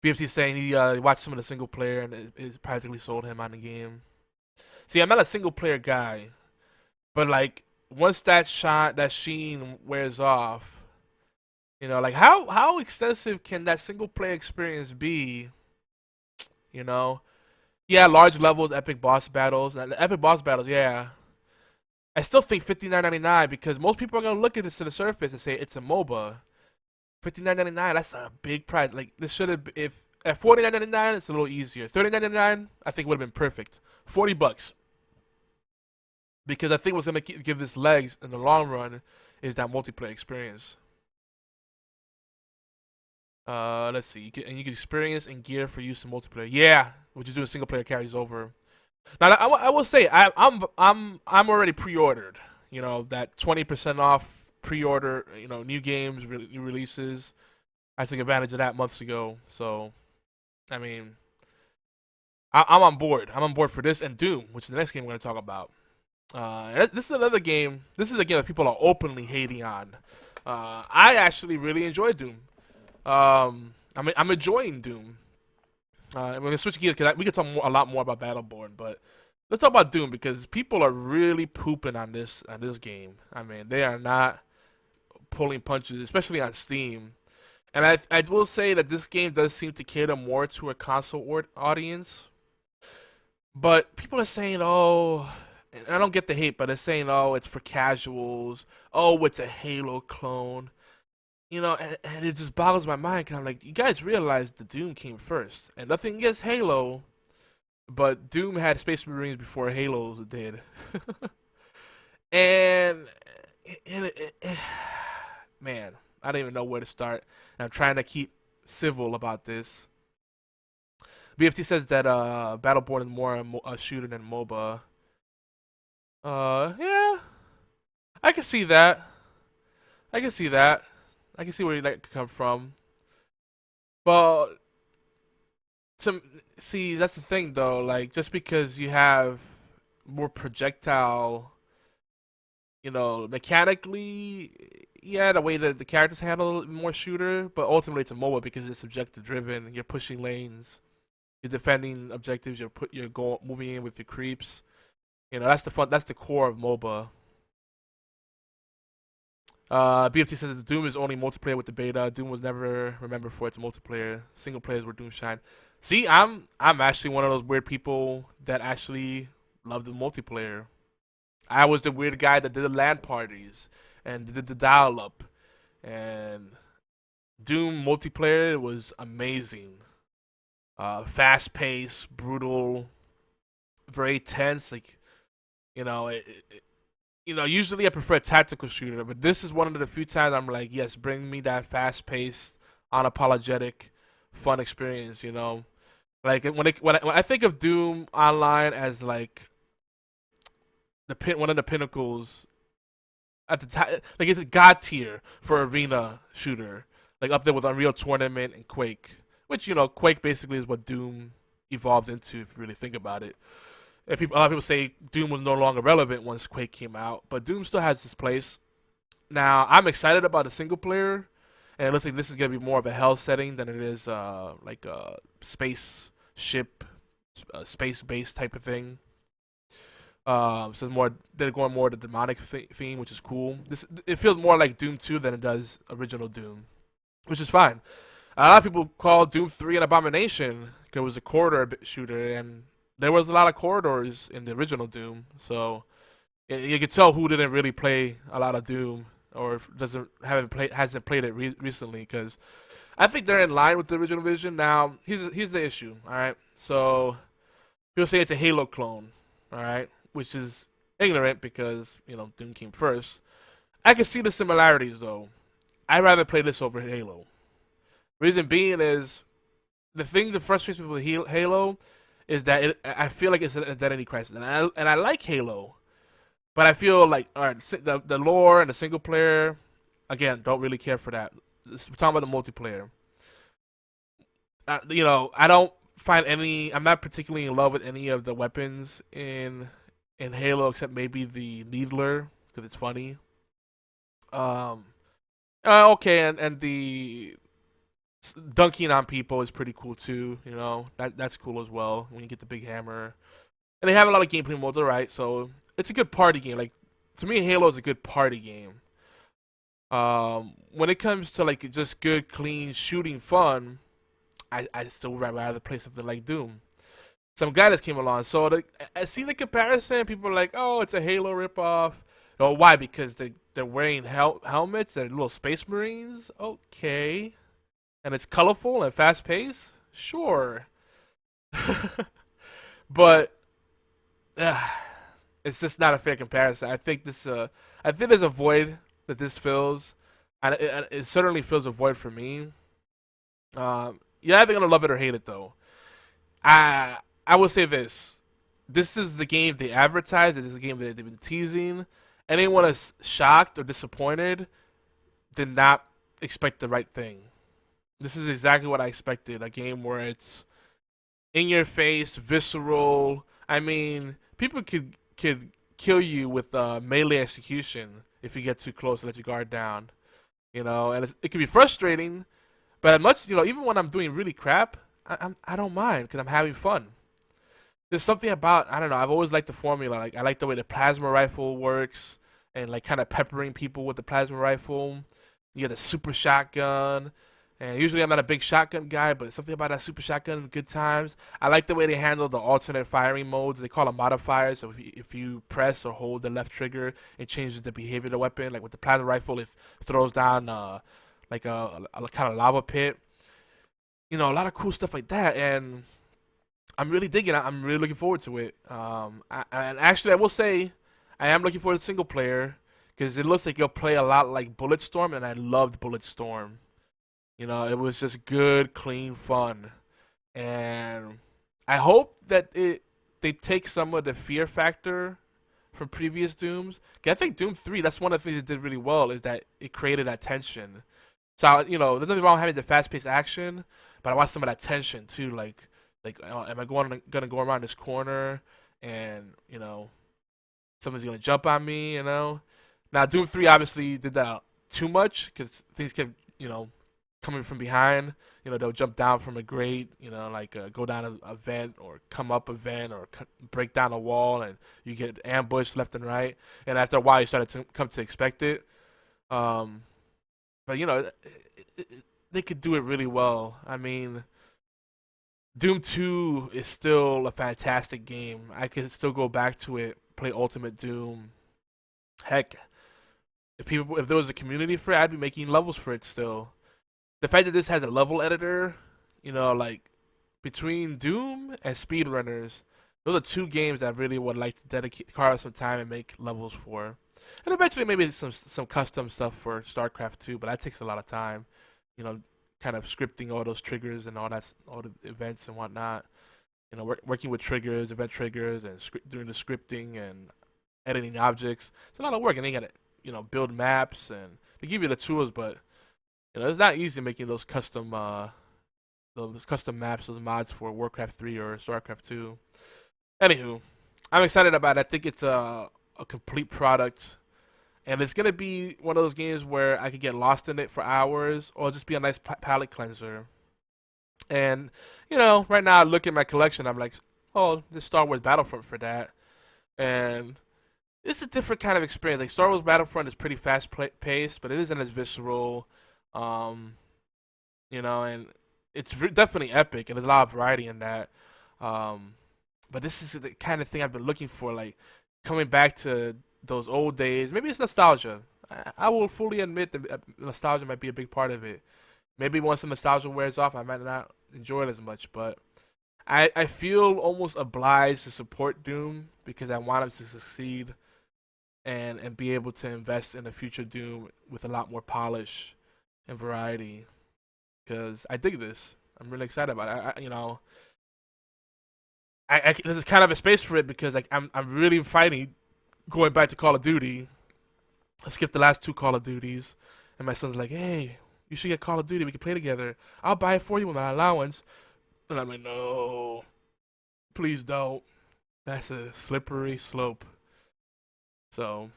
BFT saying he watched some of the single player and it practically sold him on the game. See, I'm not a single player guy, but like once that sheen wears off, you know, like how extensive can that single player experience be? You know. Yeah, large levels, epic boss battles. And epic boss battles, yeah. I still think $59.99 because most people are going to look at this to the surface and say it's a MOBA. $59.99, that's a big price. Like, this should have, if at $49.99, it's a little easier. $39.99, I think would have been perfect. $40. Because I think what's going to give this legs in the long run is that multiplayer experience. Let's see. You can experience and gear for use in multiplayer. Yeah, what you do in single player carries over. Now, I will say I'm already pre-ordered. You know, that 20% off pre-order. You know, new games, new releases. I took advantage of that months ago. So, I mean, I'm on board. I'm on board for this and Doom, which is the next game we're going to talk about. This is another game. This is a game that people are openly hating on. I actually really enjoy Doom. I'm enjoying Doom. We're gonna switch gears because we could talk a lot more about Battleborn, but let's talk about Doom because people are really pooping on this game. I mean, they are not pulling punches, especially on Steam. And I will say that this game does seem to cater more to a console audience. But people are saying, oh, and I don't get the hate, but they're saying, oh, it's for casuals. Oh, it's a Halo clone. You know, and it just boggles my mind because I'm like, you guys realize the Doom came first. And nothing against Halo, but Doom had Space Marines before Halo's did. and man, I don't even know where to start. And I'm trying to keep civil about this. BFT says that Battleborn is more a shooter than MOBA. Yeah, I can see that. I can see where you like to come from. But see, that's the thing though. Like, just because you have more projectile, you know, mechanically, yeah, the way that the characters handle it, more shooter. But ultimately, it's a MOBA because it's objective driven. You're pushing lanes, you're defending objectives. You're moving in with your creeps. You know, that's the fun. That's the core of MOBA. BFT says Doom is only multiplayer with the beta. Doom was never remembered for its multiplayer. Single players were Doom shine. See, I'm actually one of those weird people that actually love the multiplayer. I was the weird guy that did the LAN parties and did the dial-up. And Doom multiplayer was amazing. Fast-paced, brutal, very tense. Like, you know, usually I prefer a tactical shooter, but this is one of the few times I'm like, yes, bring me that fast-paced, unapologetic, fun experience. You know, like when I think of Doom Online as like one of the pinnacles at the time, like it's a god tier for arena shooter, like up there with Unreal Tournament and Quake, which, you know, Quake basically is what Doom evolved into if you really think about it. And a lot of people say Doom was no longer relevant once Quake came out, but Doom still has its place. Now, I'm excited about the single player, and it looks like this is going to be more of a hell setting than it is like a spaceship, space-based type of thing. So it's more, they're going more the demonic theme, which is cool. It feels more like Doom 2 than it does original Doom, which is fine. A lot of people call Doom 3 an abomination because it was a corridor shooter, and there was a lot of corridors in the original Doom, so you can tell who didn't really play a lot of Doom or hasn't played it recently, because I think they're in line with the original vision. Now, here's the issue. All right, so people say it's a Halo clone, all right, which is ignorant because, you know, Doom came first. I can see the similarities though. I'd rather play this over Halo. Reason being is the thing that frustrates me with Halo is that I feel like it's an identity crisis, and I like Halo, but I feel like, all right, the lore and the single player, again, don't really care for that. We're talking about the multiplayer. You know, I don't find I'm not particularly in love with any of the weapons in Halo except maybe the Needler because it's funny. Okay, and the dunking on people is pretty cool too. You know, that's cool as well when you get the big hammer. And they have a lot of gameplay modes, alright, so it's a good party game. Like, to me, Halo is a good party game. When it comes to like just good, clean shooting fun, I still would rather play something like Doom. Some guy just came along, so I see the comparison. People are like, "Oh, it's a Halo ripoff." Oh, why? Because they're wearing helmets. They're little Space Marines. Okay, and it's colorful and fast paced. Sure, but it's just not a fair comparison. I think there's a void that this fills, and it certainly fills a void for me. You're either gonna love it or hate it, though. I will say this: this is the game they advertised. This is the game that they've been teasing. Anyone that's shocked or disappointed did not expect the right thing. This is exactly what I expected. A game where it's in your face, visceral. I mean, people could kill you with melee execution if you get too close and let your guard down. And it can be frustrating, but even when I'm doing really crap, I don't mind because I'm having fun. There's something about, I don't know, I've always liked the formula. Like, I like the way the plasma rifle works and like kind of peppering people with the plasma rifle. You get the super shotgun. And usually I'm not a big shotgun guy, but something about that super shotgun, good times. I like the way they handle the alternate firing modes. They call them modifiers. So if you press or hold the left trigger, it changes the behavior of the weapon. Like with the plasma rifle, it throws down like a kind of lava pit. A lot of cool stuff like that. And I'm really digging it. I'm really looking forward to it. And actually, I will say, I am looking forward to single player because it looks like you'll play a lot like Bulletstorm, and I loved Bulletstorm. It was just good, clean fun. And I hope that they take some of the fear factor from previous Dooms. I think Doom 3, that's one of the things it did really well, is that it created that tension. So, there's nothing wrong with having the fast-paced action, but I want some of that tension, too. Like am I going to go around this corner and, someone's going to jump on me, Now, Doom 3 obviously did that too much because things kept, coming from behind. They'll jump down from a grate, go down a vent or come up a vent or break down a wall, and you get ambushed left and right. And after a while, you started to come to expect it. But, they could do it really well. I mean, Doom 2 is still a fantastic game. I could still go back to it, play Ultimate Doom. Heck, if there was a community for it, I'd be making levels for it still. The fact that this has a level editor, like between Doom and Speedrunners, those are two games that I really would like to carve out some time and make levels for. And eventually maybe some custom stuff for StarCraft 2, but that takes a lot of time. Kind of scripting all those triggers and all the events and whatnot. Working with triggers, event triggers, and doing the scripting and editing objects. It's a lot of work, and then you gotta, build maps, and they give you the tools, but it's not easy making those custom maps, those mods for Warcraft 3 or StarCraft 2. Anywho, I'm excited about it. I think it's a complete product, and it's gonna be one of those games where I could get lost in it for hours, or just be a nice palate cleanser. And right now I look at my collection, I'm like, oh, there's Star Wars Battlefront for that, and it's a different kind of experience. Like Star Wars Battlefront is pretty fast paced, but it isn't as visceral. And it's definitely epic, and there's a lot of variety in that. But this is the kind of thing I've been looking for, like coming back to those old days. Maybe it's nostalgia. I will fully admit that nostalgia might be a big part of it. Maybe once the nostalgia wears off, I might not enjoy it as much, but I feel almost obliged to support Doom because I want him to succeed and be able to invest in a future Doom with a lot more polish and variety, because I dig this. I'm really excited about it. This is kind of a space for it because I'm really fighting going back to Call of Duty. I skipped the last two Call of Duties, and my son's like, "Hey, you should get Call of Duty. We can play together. I'll buy it for you with my allowance." And I'm like, "No, please don't. That's a slippery slope." So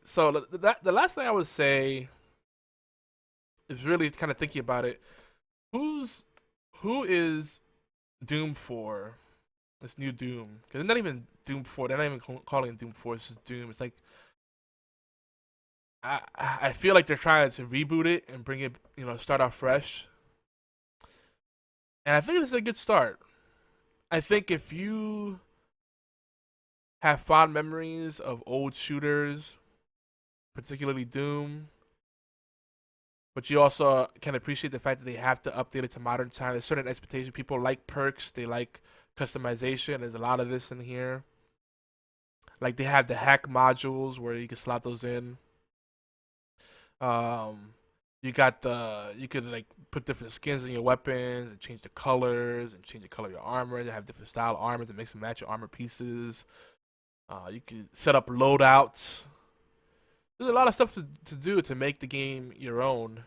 the last thing I would say is really kind of thinking about it. Who is Doom for? This new Doom, because it's not even Doom 4. They're not even calling it Doom 4. It's just Doom. It's like I feel like they're trying to reboot it and bring it, start off fresh. And I think it's a good start. I think if you have fond memories of old shooters, particularly Doom, but you also can appreciate the fact that they have to update it to modern times. There's certain expectations. People like perks. They like customization. There's a lot of this in here. Like they have the hack modules where you can slot those in. You could like put different skins in your weapons and change the colors and change the color of your armor. You have different style armor to mix and match your armor pieces. You can set up loadouts. There's a lot of stuff to do to make the game your own.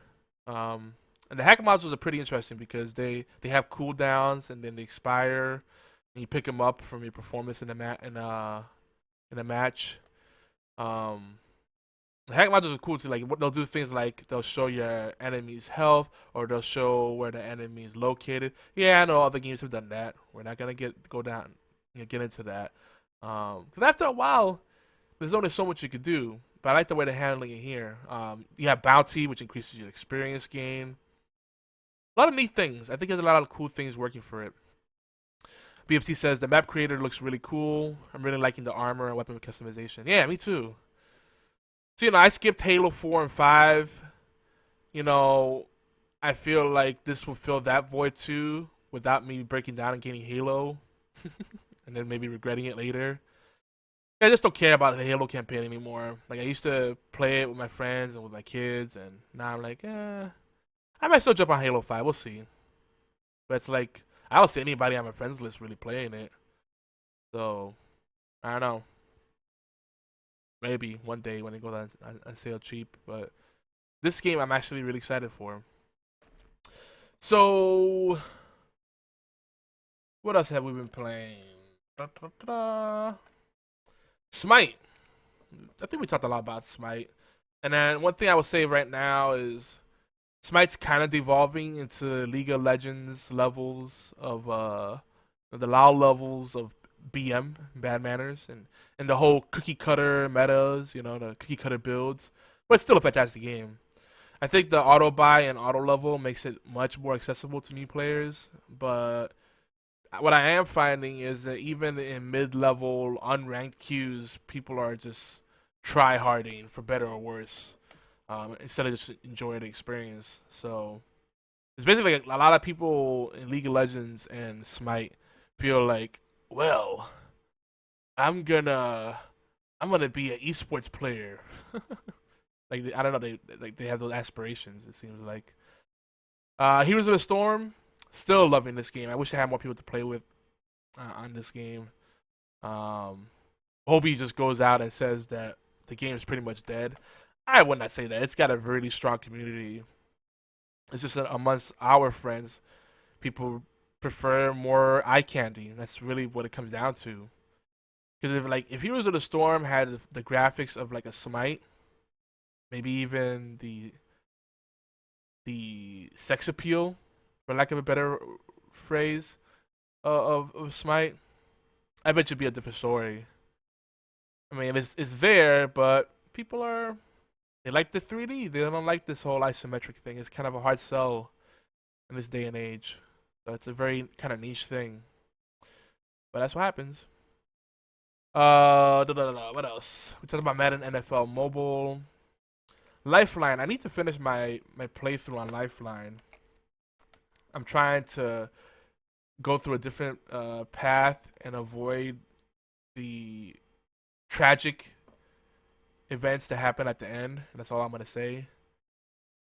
And the hack modules are pretty interesting because they have cooldowns and then they expire, and you pick them up from your performance in a match. The hack modules are cool too. Like they'll do things like they'll show your enemy's health or they'll show where the enemy is located. Yeah, I know other games have done that. We're not gonna get into that. Because after a while, there's only so much you could do. But I like the way they're handling it here. You have bounty, which increases your experience gain. A lot of neat things. I think there's a lot of cool things working for it. BFT says the map creator looks really cool. I'm really liking the armor and weapon customization. Yeah, me too. So, I skipped Halo 4 and 5. I feel like this will fill that void too without me breaking down and getting Halo and then maybe regretting it later. I just don't care about the Halo campaign anymore. Like, I used to play it with my friends and with my kids, and now I'm like, I might still jump on Halo 5. We'll see. But it's like, I don't see anybody on my friends list really playing it. So, I don't know. Maybe one day when it goes on sale cheap. But this game I'm actually really excited for. So, what else have we been playing? Smite. I think we talked a lot about Smite. And then one thing I would say right now is Smite's kind of devolving into League of Legends levels of the LoL levels of BM, Bad Manners, and the whole cookie cutter metas, the cookie cutter builds. But it's still a fantastic game. I think the auto buy and auto level makes it much more accessible to new players. But what I am finding is that even in mid-level unranked queues, people are just try-harding for better or worse, instead of just enjoying the experience. So it's basically like a lot of people in League of Legends and Smite feel like, well, I'm gonna be an esports player. Like, I don't know, they have those aspirations. It seems like Heroes of the Storm. Still loving this game. I wish I had more people to play with on this game. Hobie just goes out and says that the game is pretty much dead. I would not say that. It's got a really strong community. It's just that amongst our friends, people prefer more eye candy. That's really what it comes down to. Because if Heroes of the Storm had the graphics of like a Smite, maybe even the sex appeal, for lack of a better phrase, of Smite, I bet you'd be a different story. I mean, it's there, but people they like the 3D. They don't like this whole isometric thing. It's kind of a hard sell in this day and age. So it's a very kind of niche thing. But that's what happens. What else? We talked about Madden NFL Mobile. Lifeline. I need to finish my playthrough on Lifeline. I'm trying to go through a different path and avoid the tragic events that happen at the end. That's all I'm gonna say.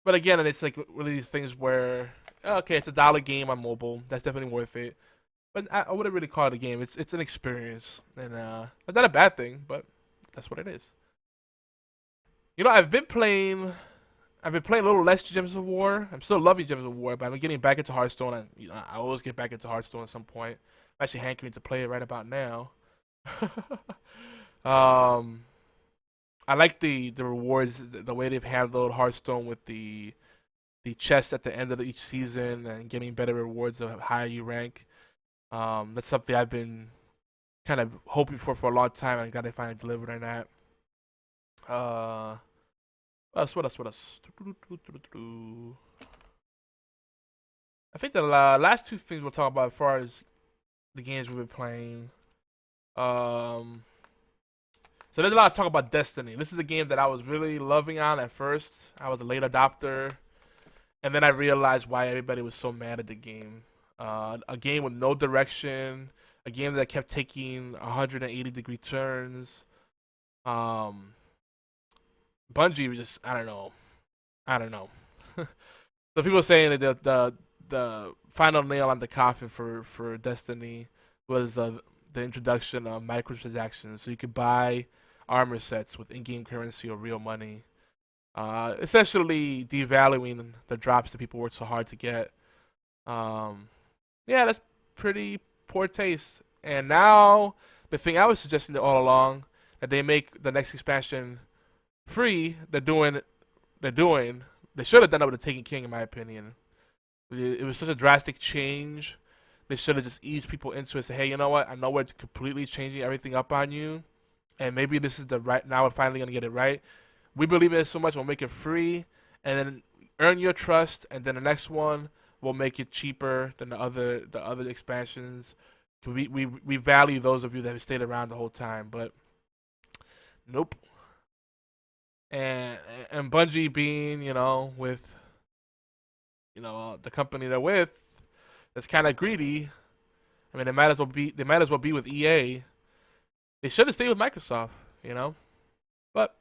But again, it's like one of these things where, okay, it's $1 game on mobile. That's definitely worth it. But I wouldn't really call it a game. It's an experience, and it's not a bad thing, but that's what it is. I've been playing a little less Gems of War. I'm still loving Gems of War, but I'm getting back into Hearthstone, and I always get back into Hearthstone at some point. I'm actually hankering to play it right about now. I like the rewards, the way they've handled Hearthstone with the chest at the end of each season and getting better rewards the higher you rank. That's something I've been kind of hoping for a long time, and I'm glad they finally delivered on that. What else? I think the last two things we'll talk about as far as the games we've been playing. So there's a lot of talk about Destiny. This is a game that I was really loving on at first. I was a late adopter, and then I realized why everybody was so mad at the game. A game with no direction, a game that kept taking 180-degree turns. Bungie was just, I don't know. I don't know. So people saying that the final nail on the coffin for Destiny was the introduction of microtransactions, so you could buy armor sets with in-game currency or real money, essentially devaluing the drops that people worked so hard to get. Yeah, that's pretty poor taste. And now the thing I was suggesting all along, that they make the next expansion free. They're doing. They should have done that with the Taken King, in my opinion. It was such a drastic change. They should have just eased people into it. Say, hey, you know what? I know we're completely changing everything up on you, and maybe this is the right. Now we're finally gonna get it right. We believe in it so much, we'll make it free, and then earn your trust. And then the next one, we'll make it cheaper than the other expansions. We value those of you that have stayed around the whole time, but nope. And Bungie being, with the company they're with, that's kind of greedy. I mean, they might as well be with EA. They should have stayed with Microsoft, But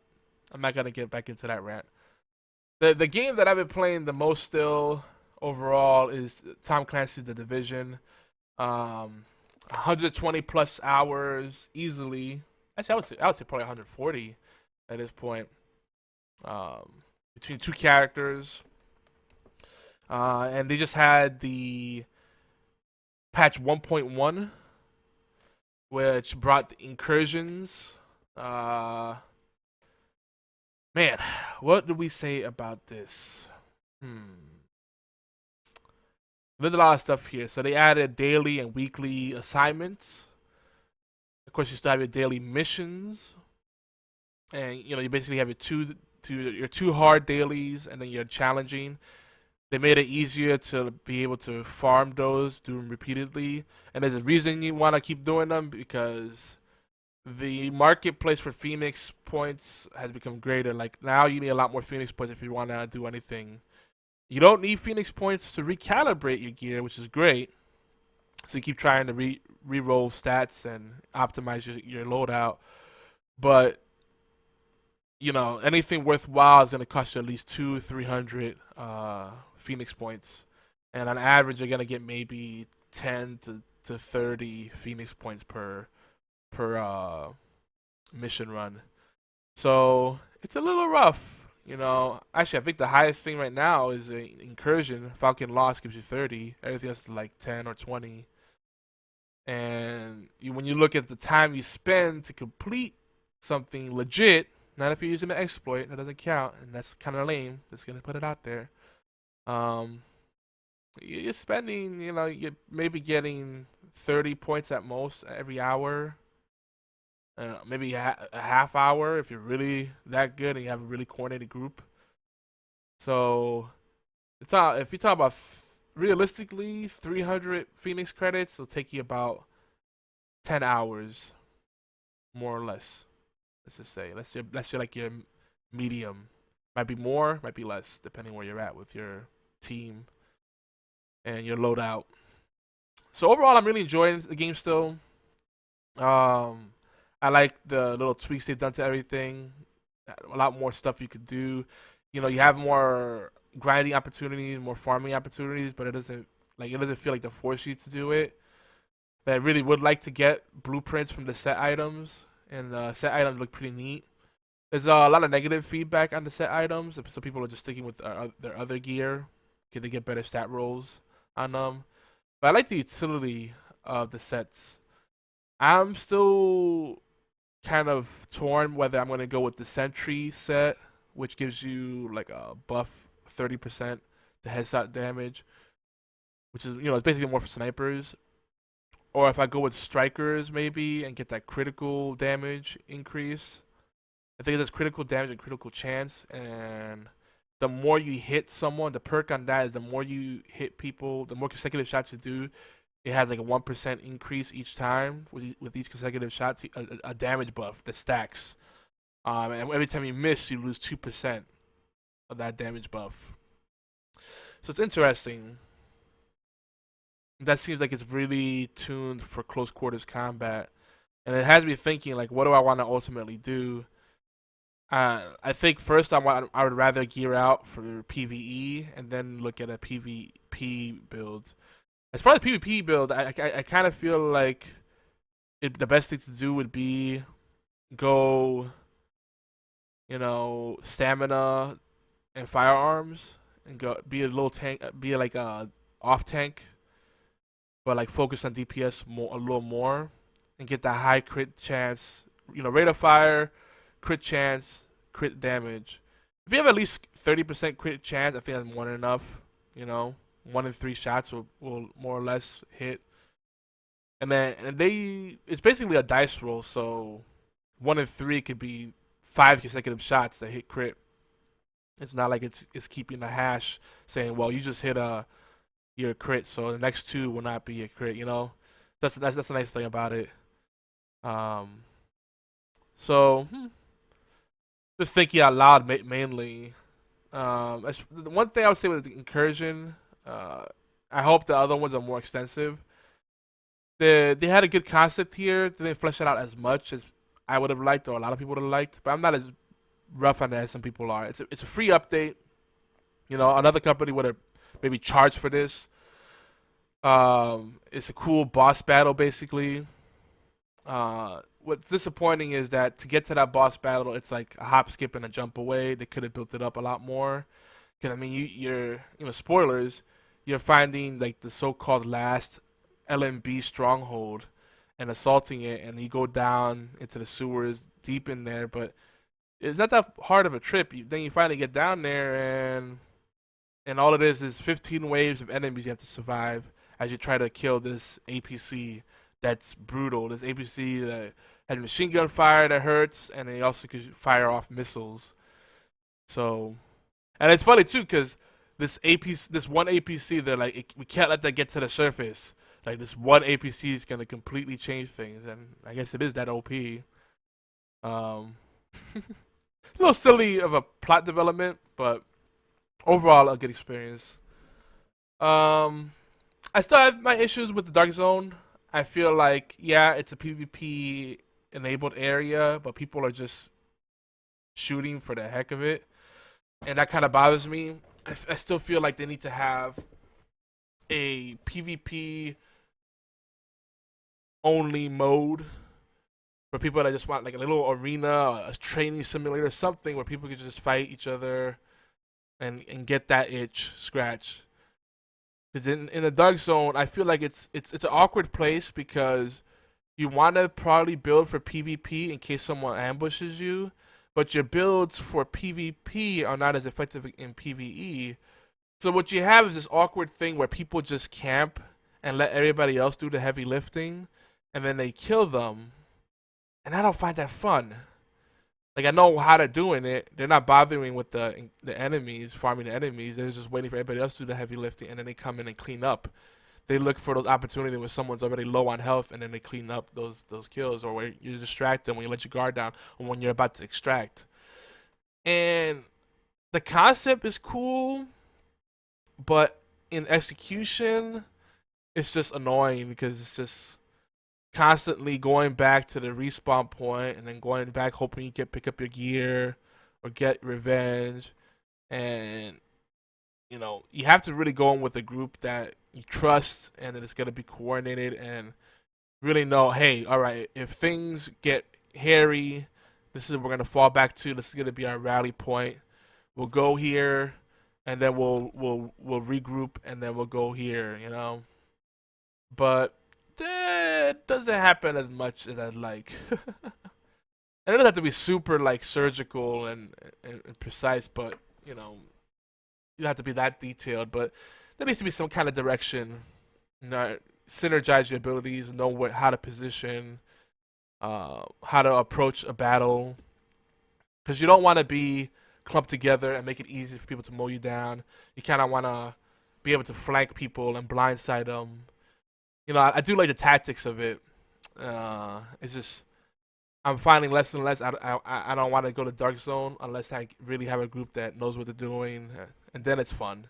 I'm not gonna get back into that rant. The game that I've been playing the most still overall is Tom Clancy's The Division. 120 plus hours easily. Actually, I would say probably 140 at this point. Between two characters. And they just had the patch 1.1, which brought the incursions. Man, what did we say about this? There's a lot of stuff here. So they added daily and weekly assignments. Of course, you still have your daily missions, and you basically have your two hard dailies, and then your challenging. They made it easier to be able to farm those, do them repeatedly, and there's a reason you want to keep doing them, because the marketplace for Phoenix points has become greater. Like, now you need a lot more Phoenix points if you want to do anything. You don't need Phoenix points to recalibrate your gear, which is great. So you keep trying to re-roll stats and optimize your loadout. But, anything worthwhile is going to cost you at least 200-300 Phoenix points. And on average, you're going to get maybe 10 to 30 Phoenix points per mission run. So it's a little rough. Actually, I think the highest thing right now is an incursion. Falcon Lost gives you 30. Everything else is like 10 or 20. And when you look at the time you spend to complete something legit, not if you're using an exploit, that doesn't count, and that's kind of lame. Just gonna put it out there. You're spending, you're maybe getting 30 points at most every hour. Maybe a half hour if you're really that good and you have a really coordinated group. So, if you talk about realistically, 300 Phoenix credits will take you about 10 hours, more or less. Let's just say that's your medium. Might be more, might be less, depending where you're at with your team and your loadout. So overall, I'm really enjoying the game still. I like the little tweaks they've done to everything. A lot more stuff you could do. You have more grinding opportunities, more farming opportunities, but it doesn't feel like they force you to do it. But I really would like to get blueprints from the set items, and the set items look pretty neat. There's a lot of negative feedback on the set items, so people are just sticking with their other gear. Can they get better stat rolls on them? But I like the utility of the sets. I'm still kind of torn whether I'm going to go with the Sentry set, which gives you like a buff 30% to headshot damage, which is, it's basically more for snipers. Or if I go with Strikers maybe and get that critical damage increase. I think there's critical damage and critical chance, and the more you hit someone, the perk on that is the more you hit people, the more consecutive shots you do, it has like a 1% increase each time with each consecutive shot, a damage buff that stacks. And every time you miss, you lose 2% of that damage buff. So it's interesting. That seems like it's really tuned for close quarters combat. And it has me thinking, like, what do I want to ultimately do? I think first I would rather gear out for PVE and then look at a PvP build. As far as PvP build, I kind of feel like the best thing to do would be go, stamina and firearms, and go be a little tank, be like a off tank, but like focus on DPS a little more, and get that high crit chance. Rate of fire, crit chance, crit damage. If you have at least 30% crit chance, I think that's more than enough. 1 in 3 shots will more or less hit. And it's basically a dice roll, so 1 in 3 could be 5 consecutive shots that hit crit. It's not like it's keeping the hash saying, well, you just hit your crit, so the next 2 will not be a crit. That's the nice thing about it. So just thinking out loud mainly. The one thing I would say with the incursion, I hope the other ones are more extensive. They had a good concept here. They didn't flesh it out as much as I would have liked, or a lot of people would have liked. But I'm not as rough on it as some people are. It's a free update. Another company would have maybe charged for this. It's a cool boss battle, basically. What's disappointing is that to get to that boss battle, it's like a hop, skip, and a jump away. They could have built it up a lot more. Because you're spoilers. You're finding like the so-called last LMB stronghold and assaulting it, and you go down into the sewers deep in there. But it's not that hard of a trip. Then you finally get down there, and all it is 15 waves of enemies you have to survive as you try to kill this APC that's brutal. This APC that has machine gun fire that hurts, and they also could fire off missiles. So, and it's funny too, because this one APC, they're like, we can't let that get to the surface. Like, this one APC is gonna completely change things, and I guess it is that OP. A little silly of a plot development, but overall a good experience. I still have my issues with the Dark Zone. I feel like, yeah, it's a PvP enabled area, but people are just shooting for the heck of it, and that kind of bothers me. I still feel like they need to have a PvP only mode for people that just want like a little arena, a training simulator, something where people can just fight each other and get that itch scratch. Because in the Dark Zone, I feel like it's an awkward place because you want to probably build for PvP in case someone ambushes you, but your builds for PvP are not as effective in PvE. So what you have is this awkward thing where people just camp and let everybody else do the heavy lifting, and then they kill them. And I don't find that fun. Like, I know how they're doing it. They're not bothering with the enemies, farming the enemies. They're just waiting for everybody else to do the heavy lifting, and then they come in and clean up. They look for those opportunities when someone's already low on health, and then they clean up those kills, or where you distract them when you let your guard down, or when you're about to extract. And the concept is cool, but in execution, it's just annoying because it's just constantly going back to the respawn point and then going back hoping you can pick up your gear or get revenge. And you have to really go in with a group that you trust and that it's going to be coordinated and really know, hey, all right, if things get hairy, this is what we're going to fall back to. This is going to be our rally point. We'll go here and then we'll regroup and then we'll go here, But that doesn't happen as much as I'd like. And it doesn't have to be super like surgical and precise, but you don't have to be that detailed. But there needs to be some kind of direction. Synergize your abilities, know how to position, how to approach a battle, because you don't want to be clumped together and make it easy for people to mow you down. You kind of want to be able to flank people and blindside them. I do like the tactics of it. It's just I'm finding less and less. I don't want to go to Dark Zone unless I really have a group that knows what they're doing, and then it's fun.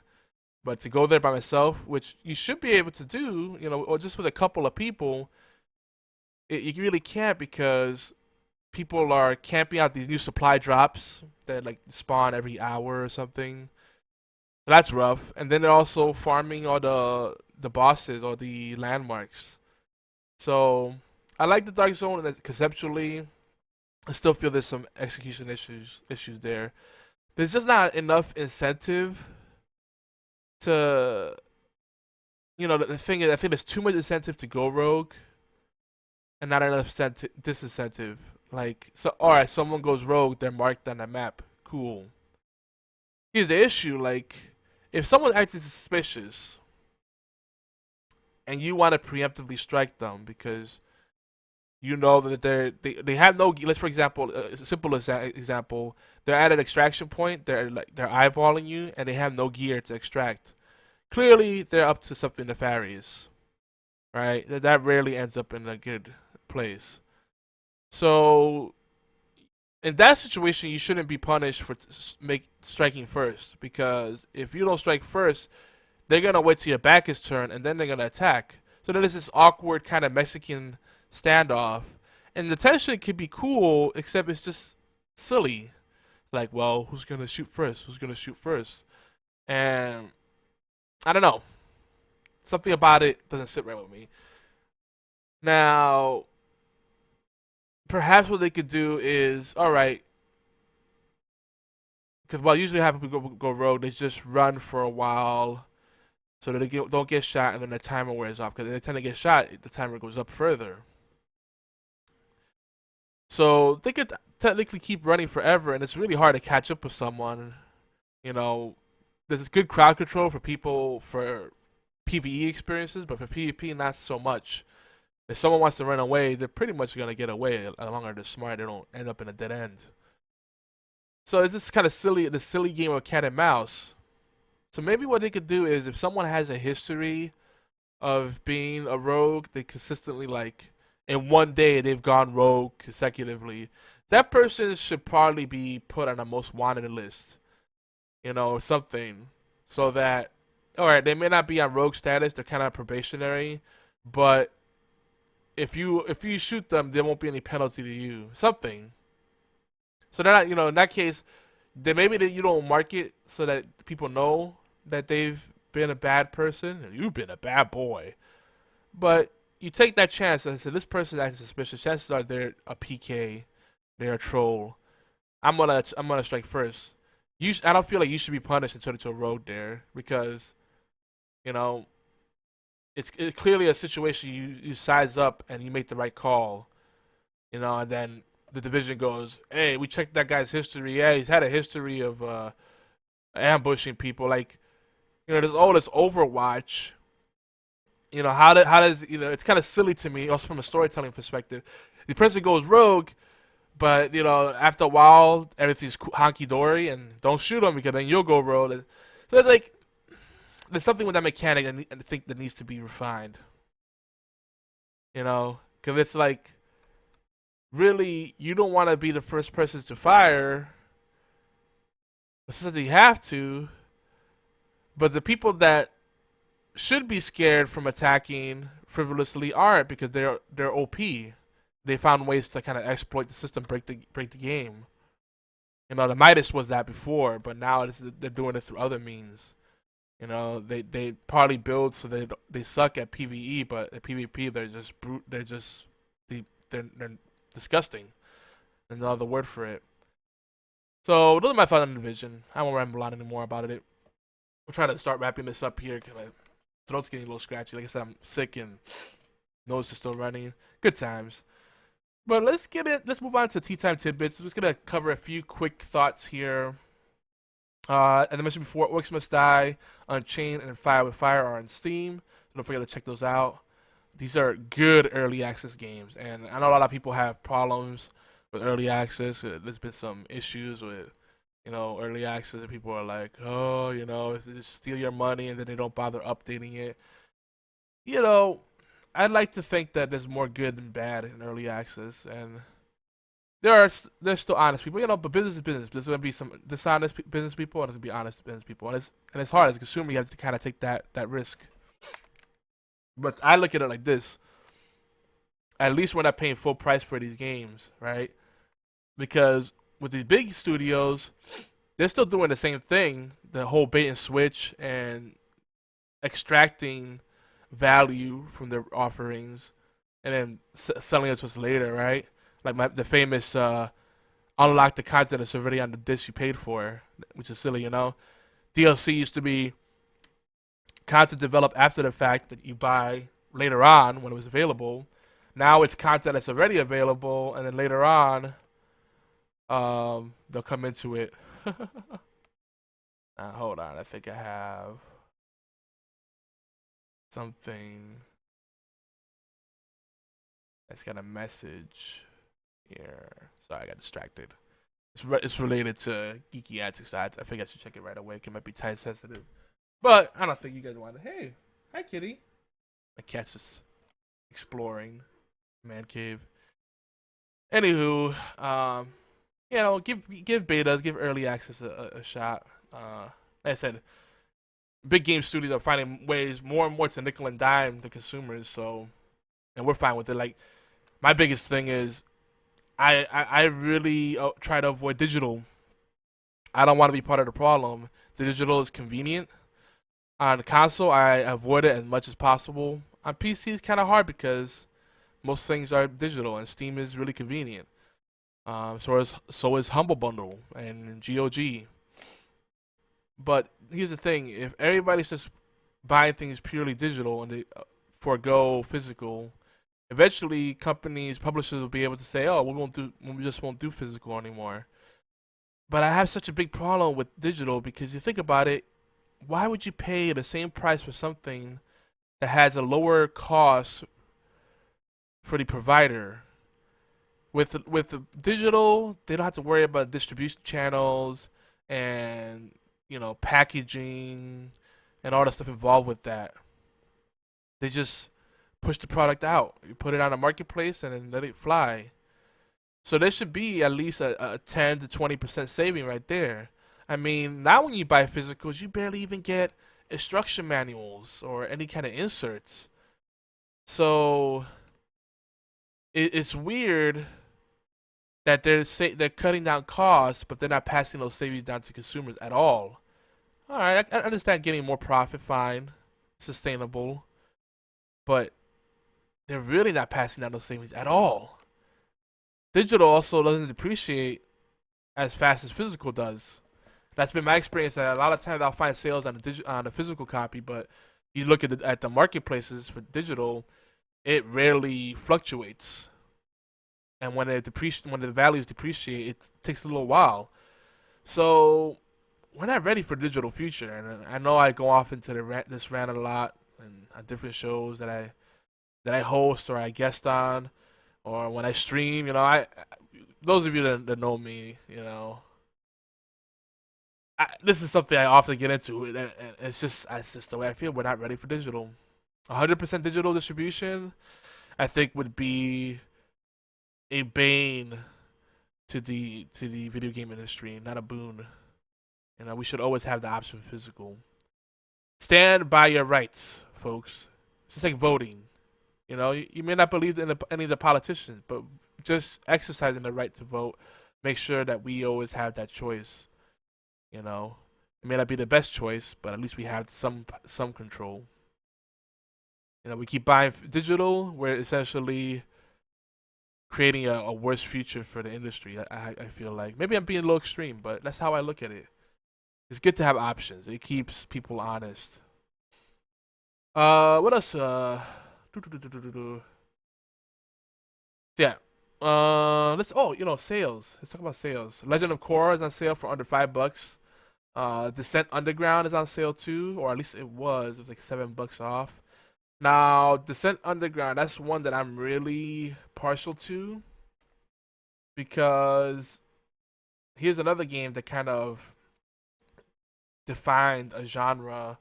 But to go there by myself, which you should be able to do, or just with a couple of people, you really can't, because people are camping out these new supply drops that like spawn every hour or something. So that's rough. And then they're also farming all the bosses or the landmarks. So I like the Dark Zone conceptually. I still feel there's some execution issues there. There's just not enough incentive to, the thing is, I think there's too much incentive to go rogue, and not enough disincentive. Like, so, all right, someone goes rogue, they're marked on the map. Cool. Here's the issue: like, if someone acts suspicious, and you want to preemptively strike them because you know that they have no. Let's, for example, a simple example: they're at an extraction point, they're eyeballing you, and they have no gear to extract. Clearly, they're up to something nefarious, right? That rarely ends up in a good place. So, in that situation, you shouldn't be punished for striking first, because if you don't strike first, they're gonna wait till your back is turned, and then they're gonna attack. So then there's this awkward kind of Mexican standoff, and the tension could be cool, except it's just silly. It's like, well, who's gonna shoot first? Who's gonna shoot first? And I don't know. Something about it doesn't sit right with me. Now, perhaps what they could do is, all right, because what usually happens when people go rogue, they just run for a while so that they don't get shot, and then the timer wears off. Because they tend to get shot, the timer goes up further. So they could technically keep running forever, and it's really hard to catch up with someone. There's good crowd control for people for PvE experiences, but for PvP, not so much. If someone wants to run away, they're pretty much going to get away as long as they're smart. They don't end up in a dead end. So it's just kind of silly, the silly game of cat and mouse. So maybe what they could do is, if someone has a history of being a rogue, they consistently, like, in one day they've gone rogue consecutively, that person should probably be put on a most wanted list, or something, so that, all right, they may not be on rogue status, they're kind of probationary, but if you shoot them, there won't be any penalty to you, something. So they're not, in that case, then maybe you don't mark it so that people know that they've been a bad person. You've been a bad boy. But you take that chance and say, this person is acting suspicious. Chances are they're a PK, they're a troll. I'm gonna strike first. I don't feel like you should be punished and turned into a rogue there, because, it's clearly a situation you size up and you make the right call, and then the division goes, hey, we checked that guy's history. Yeah, he's had a history of ambushing people. Like, there's all this Overwatch. How does it's kind of silly to me, also from a storytelling perspective. The person goes rogue, but after a while everything's honky dory, and don't shoot him because then you'll go rogue. So it's like, there's something with that mechanic I think that needs to be refined. Because it's like, really, you don't want to be the first person to fire, since you have to. But the people that should be scared from attacking frivolously aren't, because they're OP. They found ways to kind of exploit the system, break the game. The Midas was that before, but now they're doing it through other means. They partly build so they suck at PvE, but at PvP they're disgusting. There's no other word for it. So those are my thoughts on the division. I won't ramble on anymore about it. We'll try to start wrapping this up here because my throat's getting a little scratchy. Like I said, I'm sick and nose is still running. Good times. But let's move on to Tea Time Tidbits. We're just gonna cover a few quick thoughts here. As I mentioned before, Orcs Must Die, Unchained, and Fire with Fire are on Steam. So don't forget to check those out. These are good early access games, and I know a lot of people have problems with early access. There's been some issues with, early access, and people are like, oh, they just steal your money, and then they don't bother updating it. I'd like to think that there's more good than bad in early access, and there's still honest people, but business is business. There's gonna be some dishonest business people, and there's gonna be honest business people, and it's hard as a consumer. You have to kind of take that risk. But I look at it like this: at least we're not paying full price for these games, right? because with these big studios, they're still doing the same thing, the whole bait and switch and extracting value from their offerings and then selling it to us later, right? Like the famous unlock the content that's already on the disc you paid for, which is silly, you know? DLC used to be content developed after the fact that you buy later on when it was available. Now it's content that's already available, and then later on, they'll come into it. Hold on, I think I have something. It's got a message here. Sorry, I got distracted. It's related to Geeky Antics. I think I should check it right away. It might be time sensitive. But I don't think you guys want to. Hey, hi, kitty. My cat's just exploring man cave. Anywho, you know, give betas, give early access a shot. Like I said, big game studios are finding ways more and more to nickel and dime the consumers. So, and we're fine with it. Like, my biggest thing is, I really try to avoid digital. I don't want to be part of the problem. The digital is convenient. On the console, I avoid it as much as possible. On PC, it's kind of hard because most things are digital, and Steam is really convenient. So is Humble Bundle and GOG. But here's the thing: if everybody's just buying things purely digital and they forego physical, eventually companies, publishers will be able to say, "Oh, we just won't do physical anymore." But I have such a big problem with digital because you think about it. Why would you pay the same price for something that has a lower cost for the provider? With the digital, they don't have to worry about distribution channels and, you know, packaging and all the stuff involved with that. They just push the product out. You put it on a marketplace and then let it fly. So there should be at least a 10 to 20% saving right there. I mean, now when you buy physicals, you barely even get instruction manuals or any kind of inserts. So it's weird that they're cutting down costs, but they're not passing those savings down to consumers at all. All right, I understand getting more profit, fine, sustainable, but they're really not passing down those savings at all. Digital also doesn't depreciate as fast as physical does. That's been my experience. That a lot of times I'll find sales on the physical copy, but you look at the marketplaces for digital, it rarely fluctuates. And when the values depreciate, it takes a little while. So we're not ready for digital future. And I know I go off into this rant a lot and on different shows that I host or I guest on, or when I stream. You know, those of you that know me, you know. This is something I often get into, and it's just the way I feel. We're not ready for digital. 100% digital distribution, I think, would be a bane to the video game industry, not a boon. You know, we should always have the option for physical. Stand by your rights, folks. It's just like voting. You know, you may not believe in any of the politicians, but just exercising the right to vote, make sure that we always have that choice. You know, it may not be the best choice, but at least we have some control. You know, we keep buying digital, we're essentially creating a worse future for the industry. I feel like maybe I'm being a little extreme, but that's how I look at it. It's good to have options. It keeps people honest. What else? Yeah. Sales. Let's talk about sales. Legend of Korra is on sale for under $5. Descent Underground is on sale too, or at least it was. It was like $7 off. Now, Descent Underground, that's one that I'm really partial to, because here's another game that kind of defined a genre.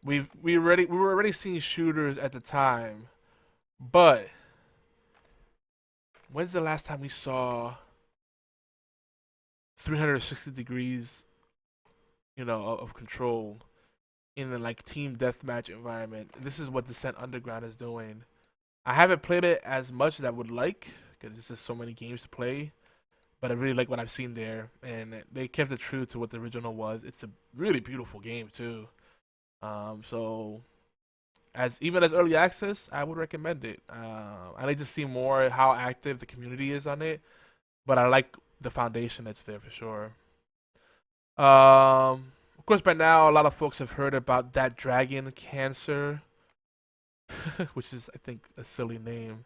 We were already seeing shooters at the time, but when's the last time we saw 360 degrees, you know, of control in a like team deathmatch environment? This is what Descent Underground is doing. I haven't played it as much as I would like because there's just so many games to play, but I really like what I've seen there, and they kept it true to what the original was. It's a really beautiful game too. So even as early access, I would recommend it. I like to see more how active the community is on it, but I like the foundation that's there for sure. Of course, by now a lot of folks have heard about that dragon cancer, which is I think a silly name.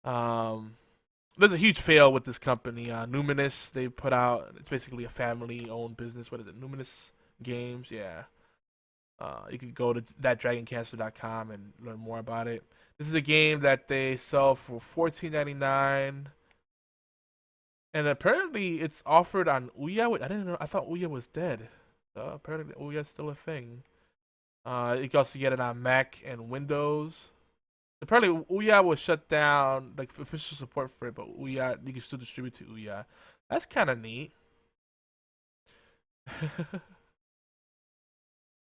There's a huge fail with this company, Numinous. They put out, it's basically a family-owned business. What is it, Numinous Games? Yeah. You can go to thatdragoncancer.com and learn more about it. This is a game that they sell for $14.99, and apparently it's offered on Ouya. I didn't know. I thought Ouya was dead. Apparently Ouya's still a thing. You can also get it on Mac and Windows. Apparently Ouya was shut down, like official support for it, but Ouya, you can still distribute to Ouya. That's kind of neat.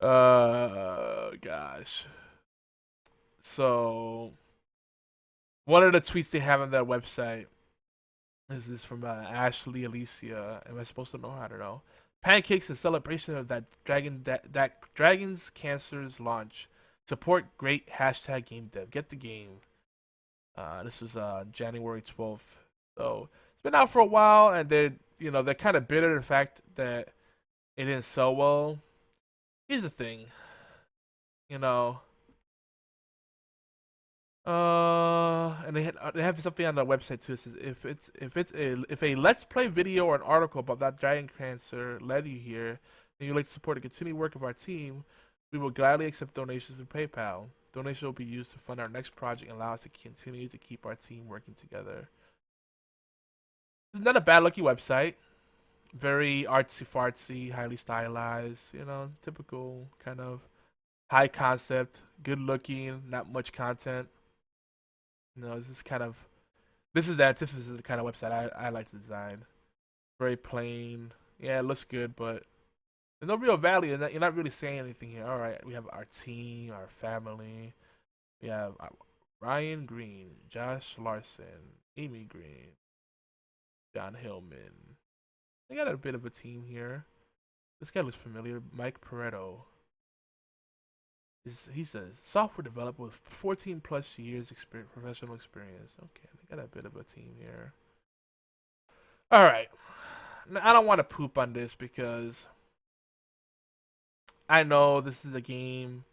Gosh. So, one of the tweets they have on their website is from Ashley Alicia. Am I supposed to know? I don't know. Pancakes in celebration of that Dragon's Cancer's launch. Support great hashtag game dev. Get the game. This was January 12th. So it's been out for a while, and they're kind of bitter the fact that it didn't sell well. Here's the thing, and they have something on their website too. It says if a let's play video or an article about that dragon cancer led you here, and you'd like to support the continued work of our team, we will gladly accept donations through PayPal. Donation will be used to fund our next project and allow us to continue to keep our team working together. It's not a bad looking website. Very artsy fartsy, highly stylized, typical kind of high concept, good looking, not much content. This is the antithesis of the kind of website I like to design. Very plain. Yeah, it looks good, but there's no real value. You're not really saying anything here. All right, we have our team, our family. We have Ryan Green, Josh Larson, Amy Green, John Hillman. They got a bit of a team here. This guy looks familiar. Mike Pareto. He says, software developer with 14 plus years professional experience. Okay, they got a bit of a team here. All right. Now, I don't want to poop on this because I know this is a game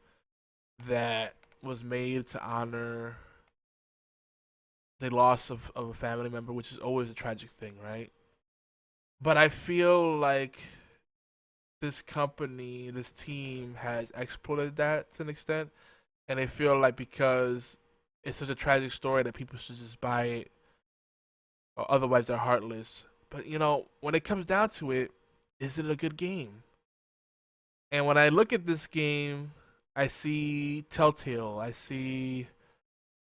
that was made to honor the loss of a family member, which is always a tragic thing, right? But I feel like this company, this team has exploited that to an extent. And I feel like because it's such a tragic story that people should just buy it, or otherwise they're heartless. But, when it comes down to it, is it a good game? And when I look at this game, I see Telltale. I see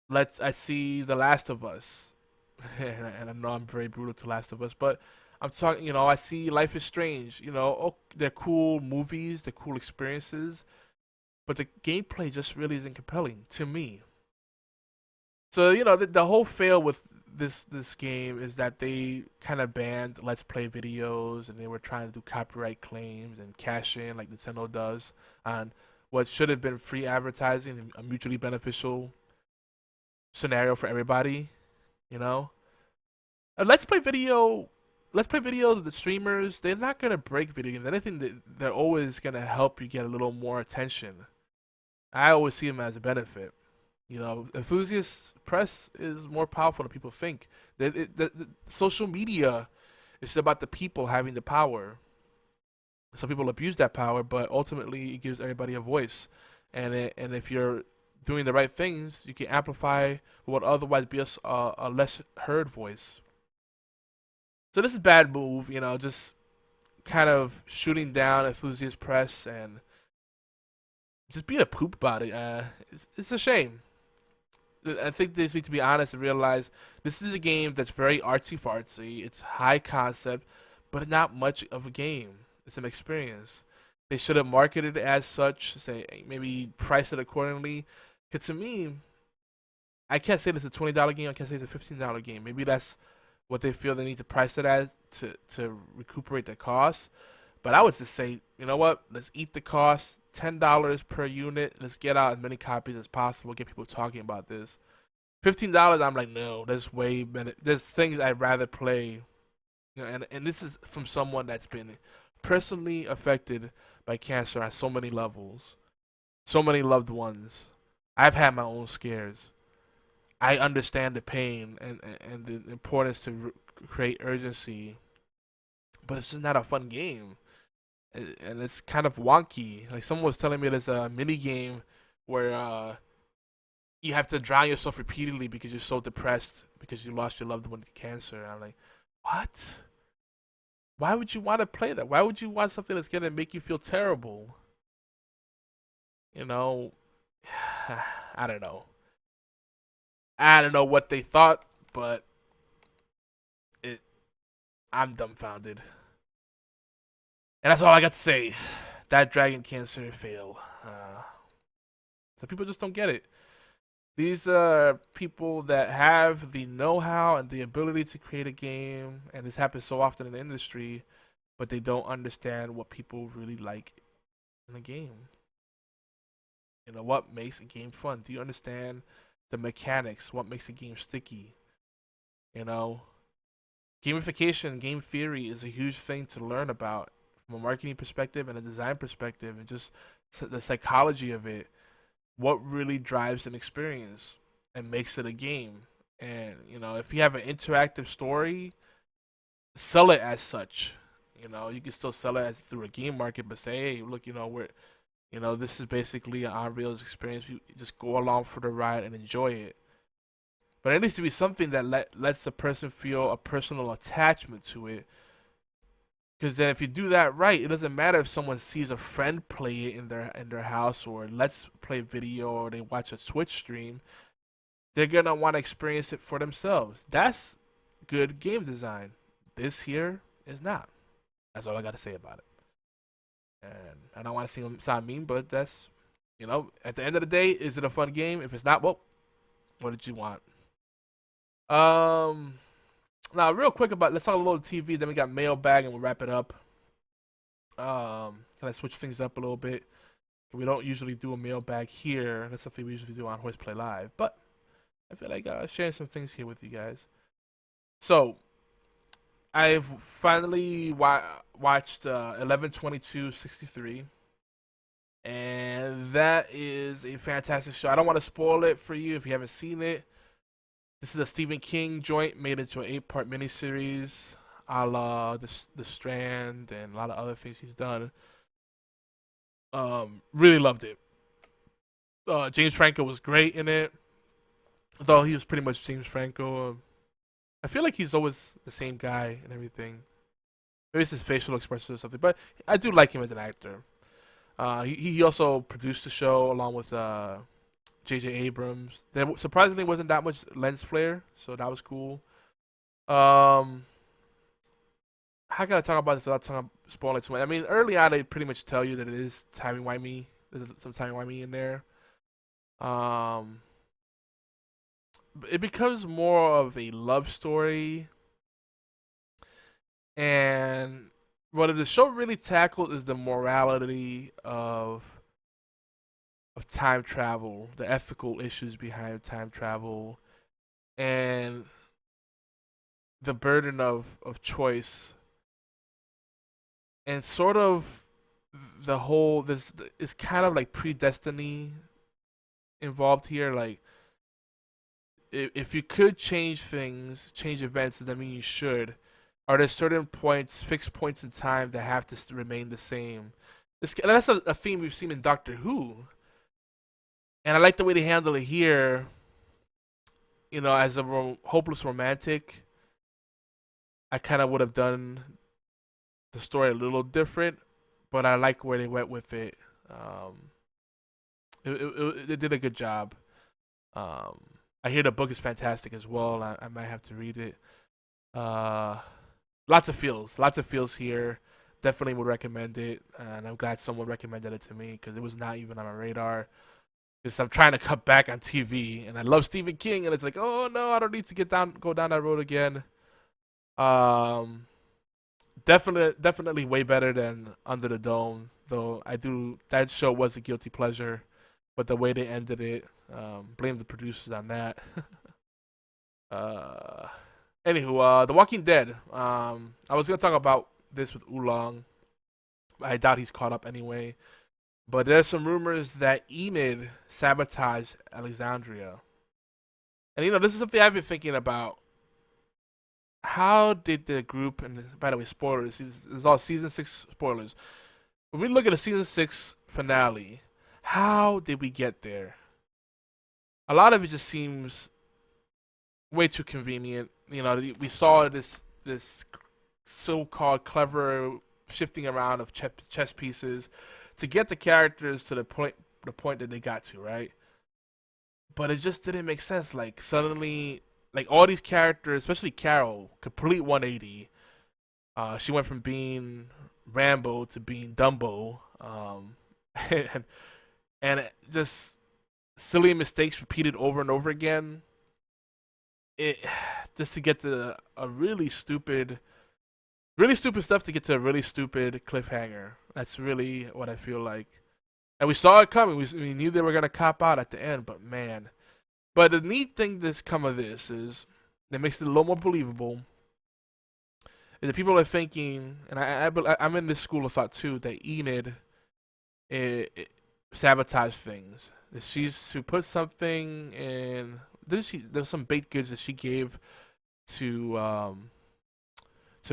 The Last of Us. And I know I'm very brutal to Last of Us, but I'm talking, I see Life is Strange. They're cool movies, they're cool experiences, but the gameplay just really isn't compelling to me. So, the whole fail with this game is that they kind of banned Let's Play videos, and they were trying to do copyright claims and cash in like Nintendo does on what should have been free advertising and a mutually beneficial scenario for everybody. A Let's Play video, the streamers, they're not going to break video games. Anything, they're always going to help you get a little more attention. I always see them as a benefit. Enthusiast press is more powerful than people think. The social media is about the people having the power. Some people abuse that power, but ultimately it gives everybody a voice. And if you're doing the right things, you can amplify what would otherwise be a less heard voice. So this is a bad move, just kind of shooting down enthusiast press and just being a poop about it. It's a shame. I think they need to be honest and realize this is a game that's very artsy-fartsy. It's high concept, but not much of a game. It's an experience. They should have marketed it as such, say maybe price it accordingly. Because to me, I can't say this is a $20 game. I can't say it's a $15 game. Maybe that's what they feel they need to price it as to recuperate the cost. But I would just say, you know what? Let's eat the cost. $10 per unit. Let's get out as many copies as possible. Get people talking about this. $15. I'm like, no. There's way better. There's things I'd rather play. You know, and this is from someone that's been personally affected by cancer on so many levels, so many loved ones. I've had my own scares. I understand the pain and the importance to create urgency, but it's just not a fun game. And it's kind of wonky. Like someone was telling me there's a mini game where you have to drown yourself repeatedly because you're so depressed because you lost your loved one to cancer. And I'm like, what? Why would you want to play that? Why would you want something that's gonna make you feel terrible? You know, I don't know. I don't know what they thought, but I'm dumbfounded. And that's all I got to say. That Dragon Cancer fail. So people just don't get it. These are people that have the know-how and the ability to create a game, and this happens so often in the industry, but they don't understand what people really like in a game. You know, what makes a game fun? Do you understand the mechanics? What makes a game sticky? You know, gamification, game theory is a huge thing to learn about from a marketing perspective and a design perspective, and just the psychology of it. What really drives an experience and makes it a game? And you know, if you have an interactive story, sell it as such. You know, you can still sell it as through a game market, but say, hey, look, you know, this is basically an on-rails experience. You just go along for the ride and enjoy it. But it needs to be something that lets the person feel a personal attachment to it. Because then if you do that right, it doesn't matter if someone sees a friend play it in their house, or let's play video, or they watch a Twitch stream. They're going to want to experience it for themselves. That's good game design. This here is not. That's all I got to say about it. And I don't want to sound mean, but that's, you know, at the end of the day, is it a fun game? If it's not, well, what did you want? Now, real quick let's talk a little TV, then we got mailbag, and we'll wrap it up. Can I switch things up a little bit? We don't usually do a mailbag here. That's something we usually do on Horseplay Live, but I feel like sharing some things here with you guys. So, I've finally watched 11/22/63, and that is a fantastic show. I don't want to spoil it for you if you haven't seen it. This is a Stephen King joint made into an 8-part miniseries, a la the Strand and a lot of other things he's done. Really loved it. James Franco was great in it, though he was pretty much James Franco. I feel like he's always the same guy and everything. Maybe it's his facial expression or something, but I do like him as an actor. He also produced the show along with J.J. Abrams. There surprisingly wasn't that much lens flare, so that was cool. How can I talk about this without spoiling too much? I mean, early on they pretty much tell you that it is timey-wimey. There's some timey-wimey in there. It becomes more of a love story, and what the show really tackles is the morality of time travel, the ethical issues behind time travel, and the burden of choice, and sort of the whole this is kind of like predestiny involved here. Like, if you could change things, change events, does that mean you should? Are there certain points, fixed points in time that have to remain the same? That's a theme we've seen in Doctor Who. And I like the way they handle it here. You know, as a hopeless romantic, I kind of would have done the story a little different, but I like where they went with it. They did a good job. I hear the book is fantastic as well. I might have to read it. Lots of feels here. Definitely would recommend it, and I'm glad someone recommended it to me because it was not even on my radar. Because I'm trying to cut back on TV, and I love Stephen King, and it's like, oh no, I don't need to go down that road again. Definitely way better than Under the Dome. Though that show was a guilty pleasure, but the way they ended it, blame the producers on that. uh, Anywho, The Walking Dead. I was gonna talk about this with Oolong. I doubt he's caught up anyway. But there's some rumors that Enid sabotaged Alexandria. And this is something I've been thinking about. How did the group, and by the way, spoilers, it's all season 6 spoilers. When we look at the season 6 finale, how did we get there? A lot of it just seems way too convenient. We saw this so-called clever shifting around of chess pieces to get the characters to the point that they got to, right? But it just didn't make sense. Like suddenly, like all these characters, especially Carol, complete 180. She went from being Rambo to being Dumbo, and just silly mistakes repeated over and over again. It just to get to a really stupid stuff to get to a really stupid cliffhanger. That's really what I feel like. And we saw it coming. We knew they were going to cop out at the end, but man. But the neat thing that's come of this is that makes it a little more believable. Is that people are thinking, and I'm in this school of thought too, that Enid sabotaged things. That she put something in. There's some baked goods that she gave to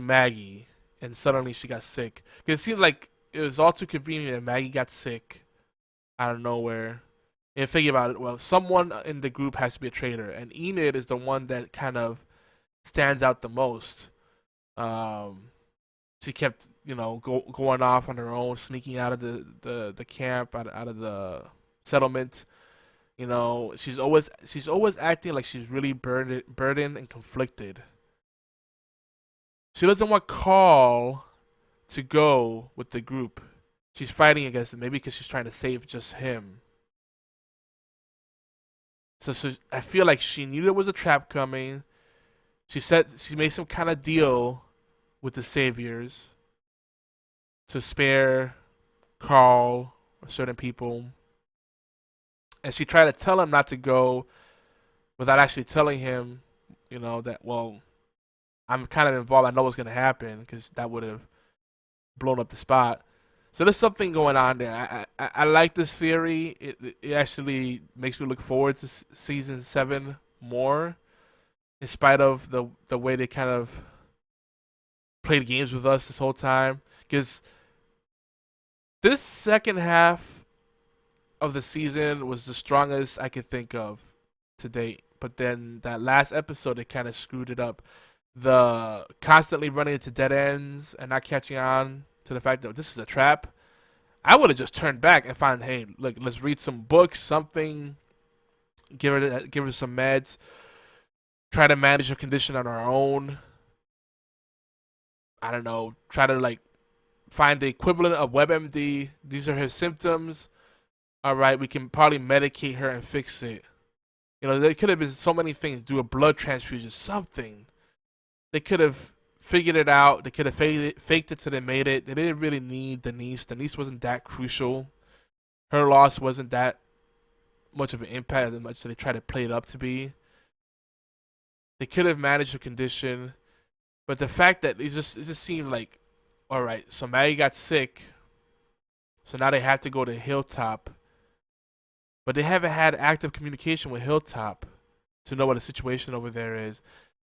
Maggie, and suddenly she got sick. Because it seemed like it was all too convenient that Maggie got sick out of nowhere. And thinking about it, well, someone in the group has to be a traitor, and Enid is the one that kind of stands out the most. She kept, going off on her own, sneaking out of the camp, out of the settlement. She's always acting like she's really burdened and conflicted. She doesn't want Carl to go with the group. She's fighting against it, maybe because she's trying to save just him. So I feel like she knew there was a trap coming. She made some kind of deal with the Saviors to spare Carl or certain people. And she tried to tell him not to go without actually telling him, that, well, I'm kind of involved. I know what's going to happen because that would have blown up the spot. So there's something going on there. I like this theory. It actually makes me look forward to season 7 more, in spite of the way they kind of played games with us this whole time. Because this second half of the season was the strongest I could think of to date. But then that last episode, they kind of screwed it up. The constantly running into dead ends and not catching on to the fact that this is a trap. I would have just turned back and found, hey, look, let's read some books, something, give her some meds, try to manage her condition on our own. I don't know, try to find the equivalent of WebMD. These are her symptoms. All right, we can probably medicate her and fix it. There could have been so many things. Do a blood transfusion, something. They could have figured it out. They could have faked it till they made it. They didn't really need Denise. Denise wasn't that crucial. Her loss wasn't that much of an impact as much as they tried to play it up to be. They could have managed her condition. But the fact that it just seemed like, all right, so Maggie got sick. So now they have to go to Hilltop. But they haven't had active communication with Hilltop to know what the situation over there is.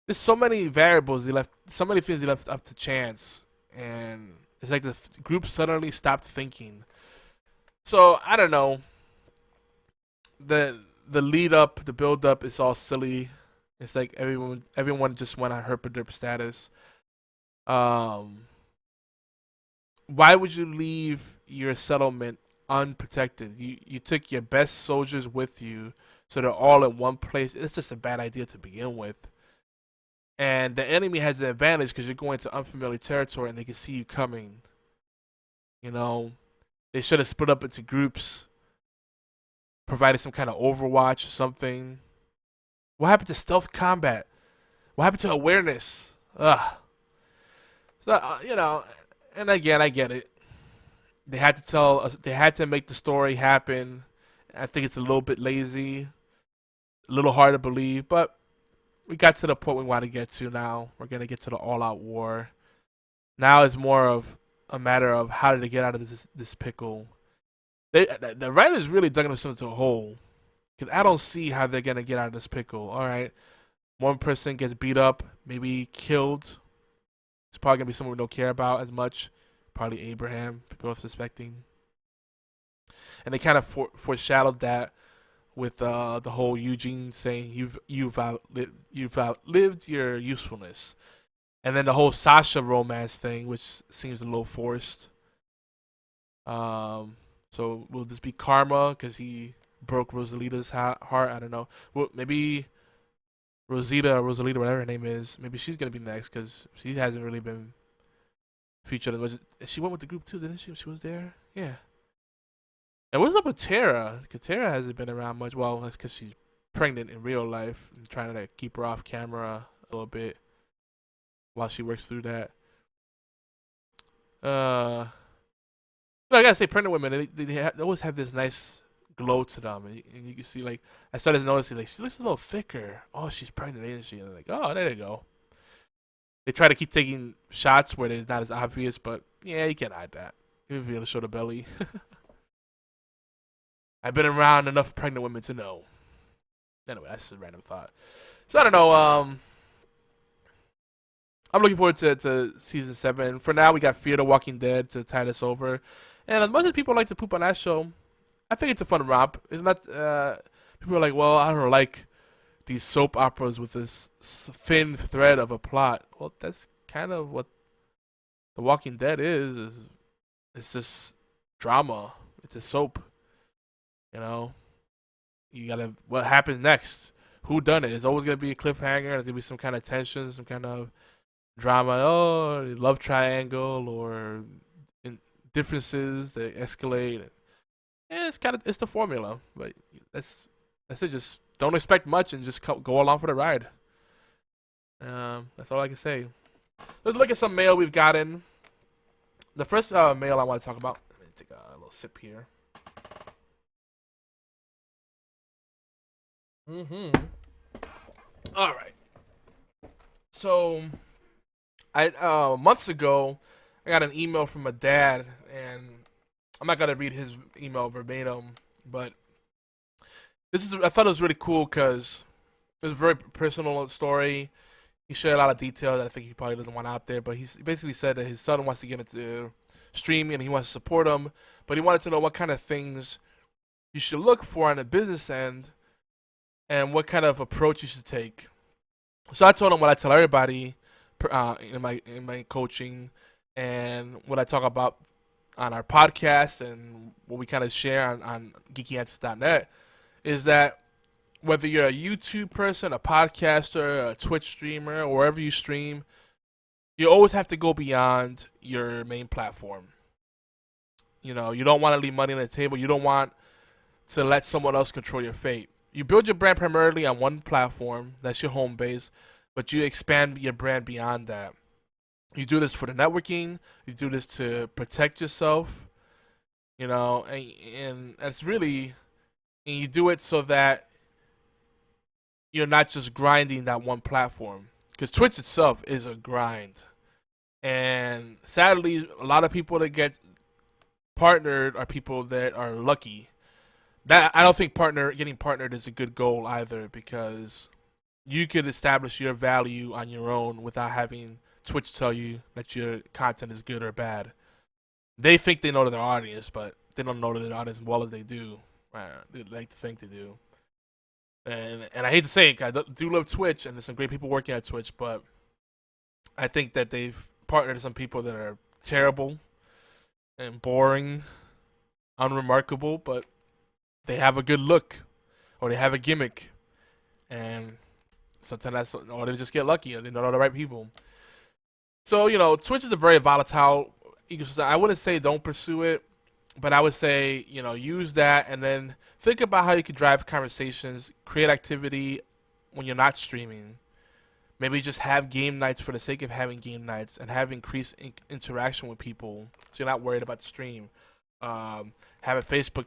There's so many variables so many things they left up to chance, and it's like the group suddenly stopped thinking. So I don't know. The lead up, the build up is all silly. It's like everyone just went on herpaderp status. Why would you leave your settlement unprotected? You took your best soldiers with you, so they're all in one place. It's just a bad idea to begin with. And the enemy has the advantage because you're going to unfamiliar territory and they can see you coming. They should have split up into groups, provided some kind of overwatch or something. What happened to stealth combat? What happened to awareness? Ugh. So and again, I get it. They had to tell us. They had to make the story happen. I think it's a little bit lazy, a little hard to believe, but we got to the point we want to get to now. We're gonna get to the all-out war. Now it's more of a matter of how did they get out of this pickle. The writers really dug themselves into a hole. Because I don't see how they're going to get out of this pickle. All right. One person gets beat up, maybe killed. It's probably going to be someone we don't care about as much. Probably Abraham, people are suspecting. And they kind of foreshadowed that with the whole Eugene saying, you've outlived your usefulness. And then the whole Sasha romance thing, which seems a little forced. So will this be karma because he broke Rosalita's heart? I don't know. Well, maybe Rosalita, whatever her name is, maybe she's gonna be next because she hasn't really been featured. She went with the group too, didn't she? She was there. Yeah. And what's up with Tara? Because Tara hasn't been around much. Well, that's because she's pregnant in real life and trying to keep her off camera a little bit while she works through that. I gotta say, pregnant women, they always have this nice glow to them, and you can see, like, I started noticing, like, she looks a little thicker. Oh, she's pregnant, isn't she? And I'm like, oh, there you go. They try to keep taking shots where it's not as obvious, but yeah, you can't hide that. You be able to show the belly. I've been around enough pregnant women to know. Anyway, that's a random thought. So I don't know. I'm looking forward to season 7. For now, we got Fear the Walking Dead to tide us over. And as much as people like to poop on that show, I think it's a fun romp. It's not. People are like, well, I don't like these soap operas with this thin thread of a plot. Well, that's kind of what The Walking Dead is. It's just drama. It's a soap. You know, you gotta. What happens next? Who done it? It's always gonna be a cliffhanger. There's gonna be some kind of tension, some kind of drama. Oh, love triangle or differences that escalate. Yeah, it's the formula, but that's it. Just don't expect much and just go along for the ride. That's all I can say. Let's look at some mail we've gotten. The first mail I want to talk about. Let me take a little sip here. All right. So, months ago, I got an email from my dad, and I'm not gonna read his email verbatim, but I thought it was really cool because it was a very personal story. He shared a lot of details that I think he probably doesn't want out there, but he basically said that his son wants to get into streaming and he wants to support him, but he wanted to know what kind of things you should look for on the business end and what kind of approach you should take. So I told him what I tell everybody in my coaching and what I talk about on our podcast and what we kind of share on geekyantics.net is that whether you're a YouTube person, a podcaster, a Twitch streamer, or wherever you stream, you always have to go beyond your main platform. You know, you don't want to leave money on the table. You don't want to let someone else control your fate. You build your brand primarily on one platform. That's your home base. But you expand your brand beyond that. You do this for the networking. You do this to protect yourself. You know, and it's really, and you do it so that you're not just grinding that one platform. Because Twitch itself is a grind. And sadly, a lot of people that get partnered are people that are lucky. That I don't think getting partnered is a good goal either, because you could establish your value on your own without having Twitch tell you that your content is good or bad. They think they know their audience, but they don't know their audience as well as they do. They like to think they do. And I hate to say it, I do love Twitch, and there's some great people working at Twitch, but I think that they've partnered with some people that are terrible and boring, unremarkable, but they have a good look, or they have a gimmick, and sometimes or they just get lucky and they don't know the right people. So, you know, Twitch is a very volatile ecosystem. I wouldn't say don't pursue it, but I would say, you know, use that and then think about how you can drive conversations, create activity when you're not streaming. Maybe just have game nights for the sake of having game nights and have increased interaction with people, so you're not worried about the stream. Have a Facebook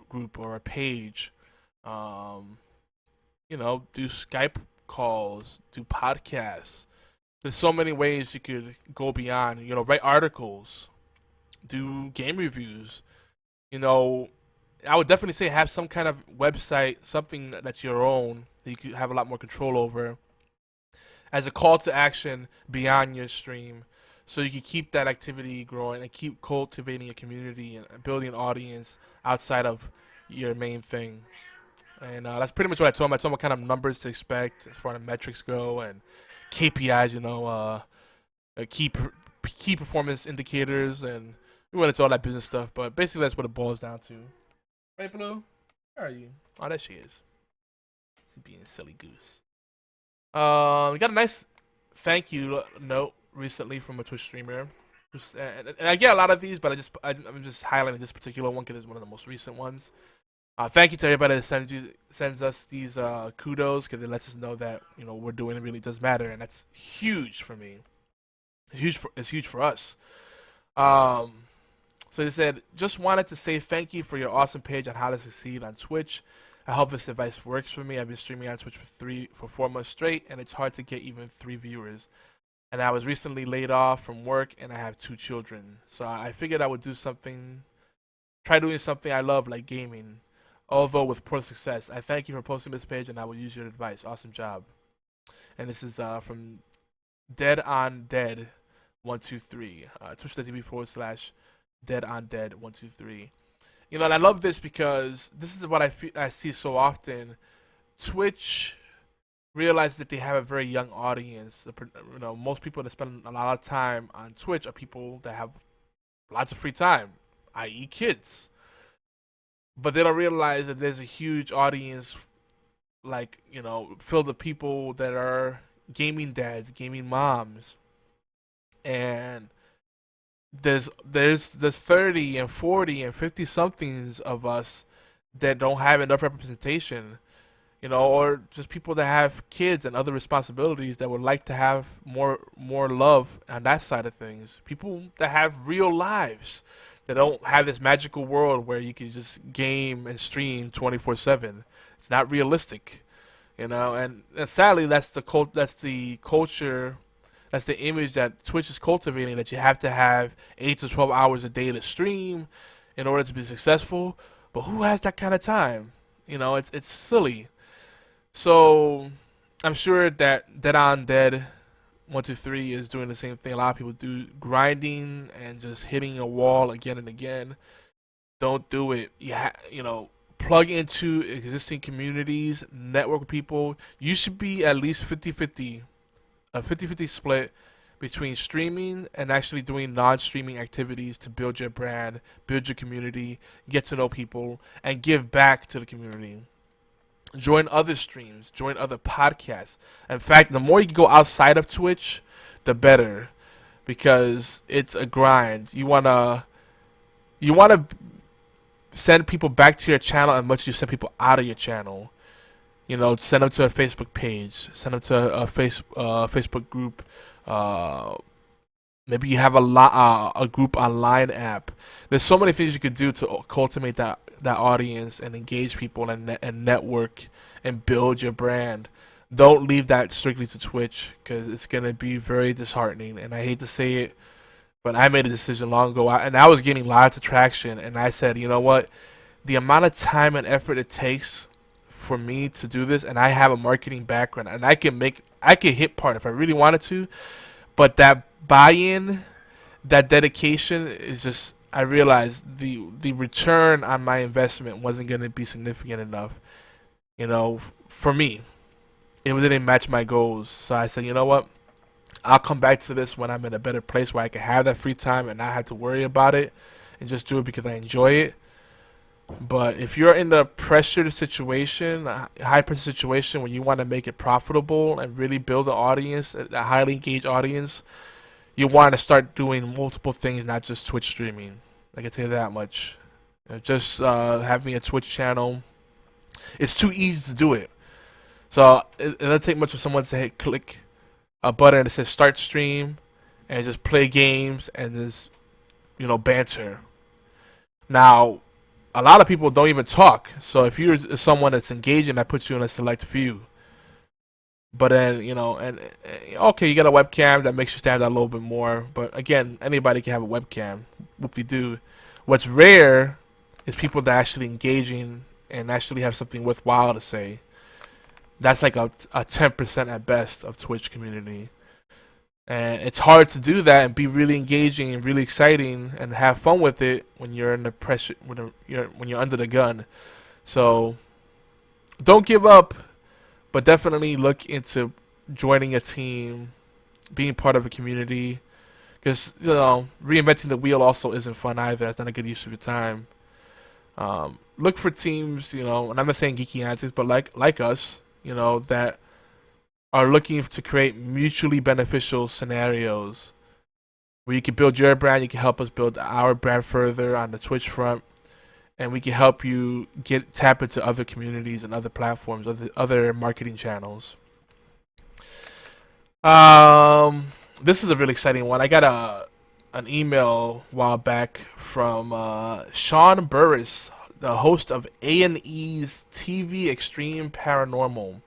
group or a page. Do Skype calls, do podcasts. There's so many ways you could go beyond. Write articles, do game reviews. I would definitely say have some kind of website, something that's your own that you could have a lot more control over, as a call to action beyond your stream, so you can keep that activity growing and keep cultivating a community and building an audience outside of your main thing. And that's pretty much what I told him. I told him what kind of numbers to expect as far as metrics go and KPIs, key performance indicators, and we went into all that business stuff. But basically, that's what it boils down to. Right, Blue? Where are you? Oh, there she is. She's being a silly goose. We got a nice thank you note recently from a Twitch streamer. And I get a lot of these, but I'm just highlighting this particular one because it's one of the most recent ones. Thank you to everybody that sends us these kudos, because it lets us know that what we're doing really does matter, and that's huge for me. It's huge for us. So they said, just wanted to say thank you for your awesome page on how to succeed on Twitch. I hope this advice works for me. I've been streaming on Twitch for 4 months straight, and it's hard to get even 3 viewers. And I was recently laid off from work, and I have 2 children. So I figured I would try doing something I love, like gaming. Although with poor success. I thank you for posting this page, and I will use your advice. Awesome job. And this is from Dead on Dead 123. Twitch.tv /Dead on Dead 123. And I love this because this is what I see so often. Twitch realizes that they have a very young audience. Most people that spend a lot of time on Twitch are people that have lots of free time, i.e. kids. But they don't realize that there's a huge audience, filled with people that are gaming dads, gaming moms, and there's 30 and 40 and 50 somethings of us that don't have enough representation, or just people that have kids and other responsibilities that would like to have more love on that side of things. People that have real lives. They don't have this magical world where you can just game and stream 24/7. It's not realistic, And sadly, that's the culture, that's the image that Twitch is cultivating. That you have to have 8 to 12 hours a day to stream in order to be successful. But who has that kind of time? It's silly. So I'm sure that Dead on Dead 123 is doing the same thing a lot of people do, grinding and just hitting a wall again and again. Don't do it. Plug into existing communities, network with people. You should be at least 50-50, a 50-50 split between streaming and actually doing non-streaming activities to build your brand, build your community, get to know people, and give back to the community. Join other streams, join other podcasts. In fact, the more you can go outside of Twitch, the better, because it's a grind. You wanna send people back to your channel as much as you send people out of your channel. Send them to a Facebook page, send them to a Facebook group. Maybe you have a group online app. There's so many things you could do to cultivate that audience and engage people and network and build your brand. Don't leave that strictly to Twitch, because it's going to be very disheartening. And I hate to say it, but I made a decision long ago, and I was getting lots of traction. And I said, you know what? The amount of time and effort it takes for me to do this, and I have a marketing background, and I can hit part if I really wanted to, but that buy-in, that dedication is just, I realized the return on my investment wasn't going to be significant enough, for me. It didn't match my goals. So I said, you know what? I'll come back to this when I'm in a better place where I can have that free time and not have to worry about it and just do it because I enjoy it. But if you're in a pressured situation, a high-pressure situation where you want to make it profitable and really build an audience, a highly engaged audience, you want to start doing multiple things, not just Twitch streaming. I can tell you that much. Just having a Twitch channel, it's too easy to do it. So it doesn't take much for someone to hit click a button that says start stream and just play games and just banter. Now, a lot of people don't even talk. So if you're someone that's engaging, that puts you in a select few. But then, okay, you got a webcam that makes you stand out a little bit more. But again, anybody can have a webcam. Whoop-de-doo. What's rare is people that are actually engaging and actually have something worthwhile to say. That's like a 10% at best of Twitch community. And it's hard to do that and be really engaging and really exciting and have fun with it when you're in the pressure, when you're under the gun. So don't give up, but definitely look into joining a team, being part of a community, because reinventing the wheel also isn't fun either. It's not a good use of your time. Look for teams, and I'm not saying geeky antics, but like us, that are looking to create mutually beneficial scenarios where you can build your brand, you can help us build our brand further on the Twitch front, and we can help you tap into other communities and other platforms, other marketing channels. This is a really exciting one. I got an email a while back from Sean Burris, the host of A&E's TV Extreme Paranormal.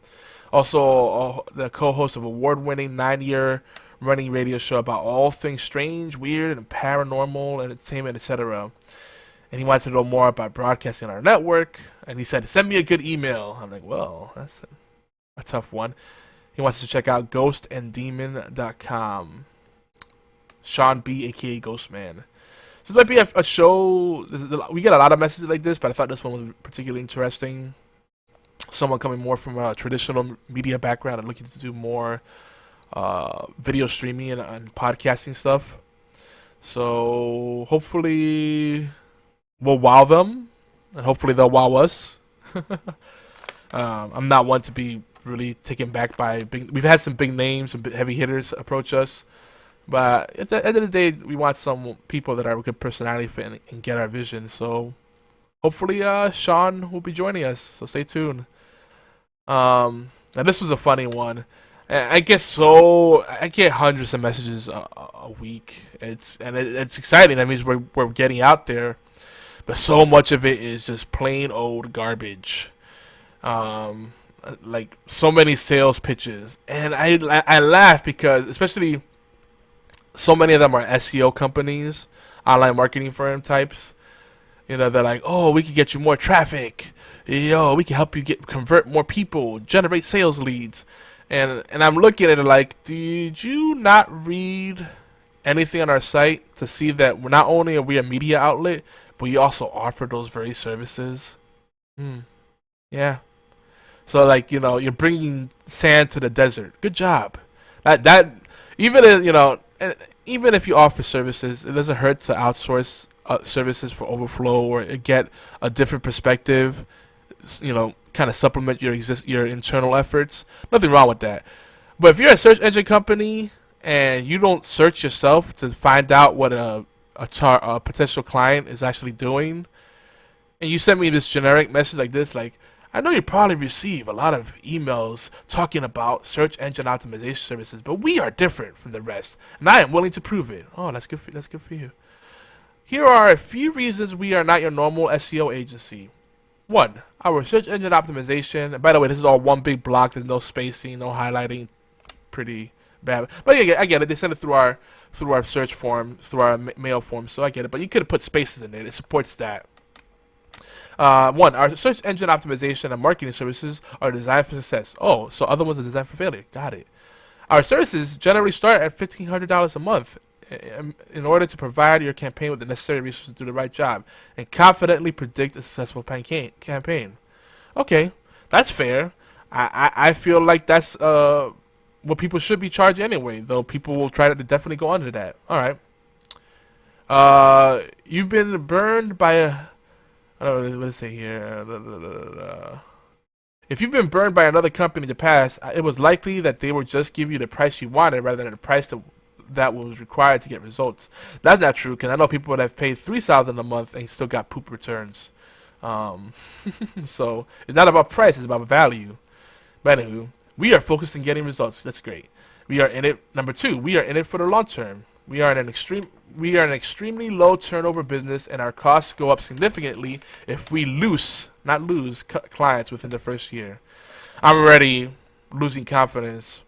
Also, the co-host of award-winning 9-year running radio show about all things strange, weird, and paranormal, entertainment, etc. And he wants to know more about broadcasting on our network. And he said, send me a good email. I'm like, well, that's a tough one. He wants to check out ghostanddemon.com. Sean B, a.k.a. Ghostman. So this might be a show. We get a lot of messages like this, but I thought this one was particularly interesting. Someone coming more from a traditional media background and looking to do more video streaming and podcasting stuff. So hopefully we'll wow them, and hopefully they'll wow us. I'm not one to be really taken back by we've had some big names, some heavy hitters approach us, but at the end of the day, we want some people that are a good personality fit and get our vision. So hopefully Sean will be joining us, so stay tuned. Now this was a funny one. I get hundreds of messages a week. It's exciting. That means we're getting out there, but so much of it is just plain old garbage. Like so many sales pitches, and I laugh because especially so many of them are SEO companies, online marketing firm types. They're like, oh, we can get you more traffic. We can help you convert more people, generate sales leads. And I'm looking at it like, did you not read anything on our site to see that we're not only are we a media outlet, but we also offer those very services? Yeah. So like, you're bringing sand to the desert. Good job. That even if you offer services, it doesn't hurt to outsource services for overflow or get a different perspective, kind of supplement your internal efforts. Nothing wrong with that. But if you're a search engine company and you don't search yourself to find out what a potential client is actually doing, and you send me this generic message like this, like, I know you probably receive a lot of emails talking about search engine optimization services, but we are different from the rest, and I am willing to prove it. Oh, that's good for you. Here are a few reasons we are not your normal SEO agency. 1, our search engine optimization. And by the way, this is all one big block. There's no spacing, no highlighting. Pretty bad. But yeah, I get it. They send it through our search form, through our mail form, so I get it. But you could have put spaces in there. It supports that. 1, our search engine optimization and marketing services are designed for success. Oh, so other ones are designed for failure. Got it. Our services generally start at $1,500 a month in order to provide your campaign with the necessary resources to do the right job and confidently predict a successful campaign. Okay, that's fair. I feel like that's what people should be charging anyway, though people will try to definitely go under that. All right. You've been burned by a... I don't know what to say here. If you've been burned by another company in the past, it was likely that they would just give you the price you wanted rather than the price that was required to get results. That's not true, because I know people that have paid $3,000 a month and still got poop returns. So it's not about price; it's about value. But anywho, we are focused on getting results. That's great. We are in it. Number 2, we are in it for the long term. We are an extremely low turnover business, and our costs go up significantly if we not lose clients within the first year. I'm already losing confidence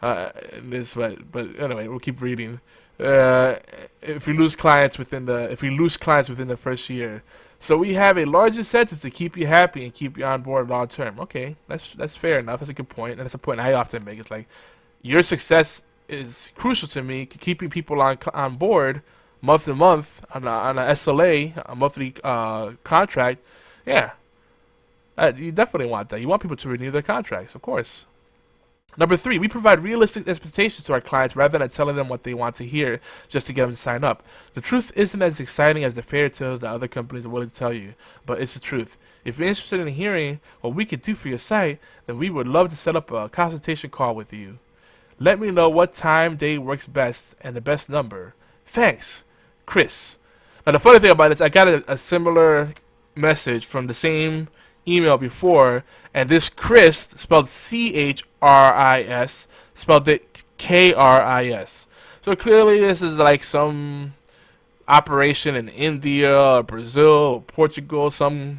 in this, but anyway, we'll keep reading. If we lose clients within the first year, so we have a large incentive to keep you happy and keep you on board long term. Okay, that's fair enough. That's a good point, and that's a point I often make. It's like your success is crucial to me, keeping people on board month to month on a SLA, a monthly contract. Yeah, you definitely want that. You want people to renew their contracts, of course. Number 3, we provide realistic expectations to our clients rather than telling them what they want to hear just to get them to sign up. The truth isn't as exciting as the fairy tales that other companies are willing to tell you, but it's the truth. If you're interested in hearing what we can do for your site, then we would love to set up a consultation call with you. Let me know what time, day works best, and the best number. Thanks, Chris. Now, the funny thing about this, I got a similar message from the same email before, and this Chris, spelled Chris, spelled it Kris. So clearly this is like some operation in India or Brazil or Portugal, some,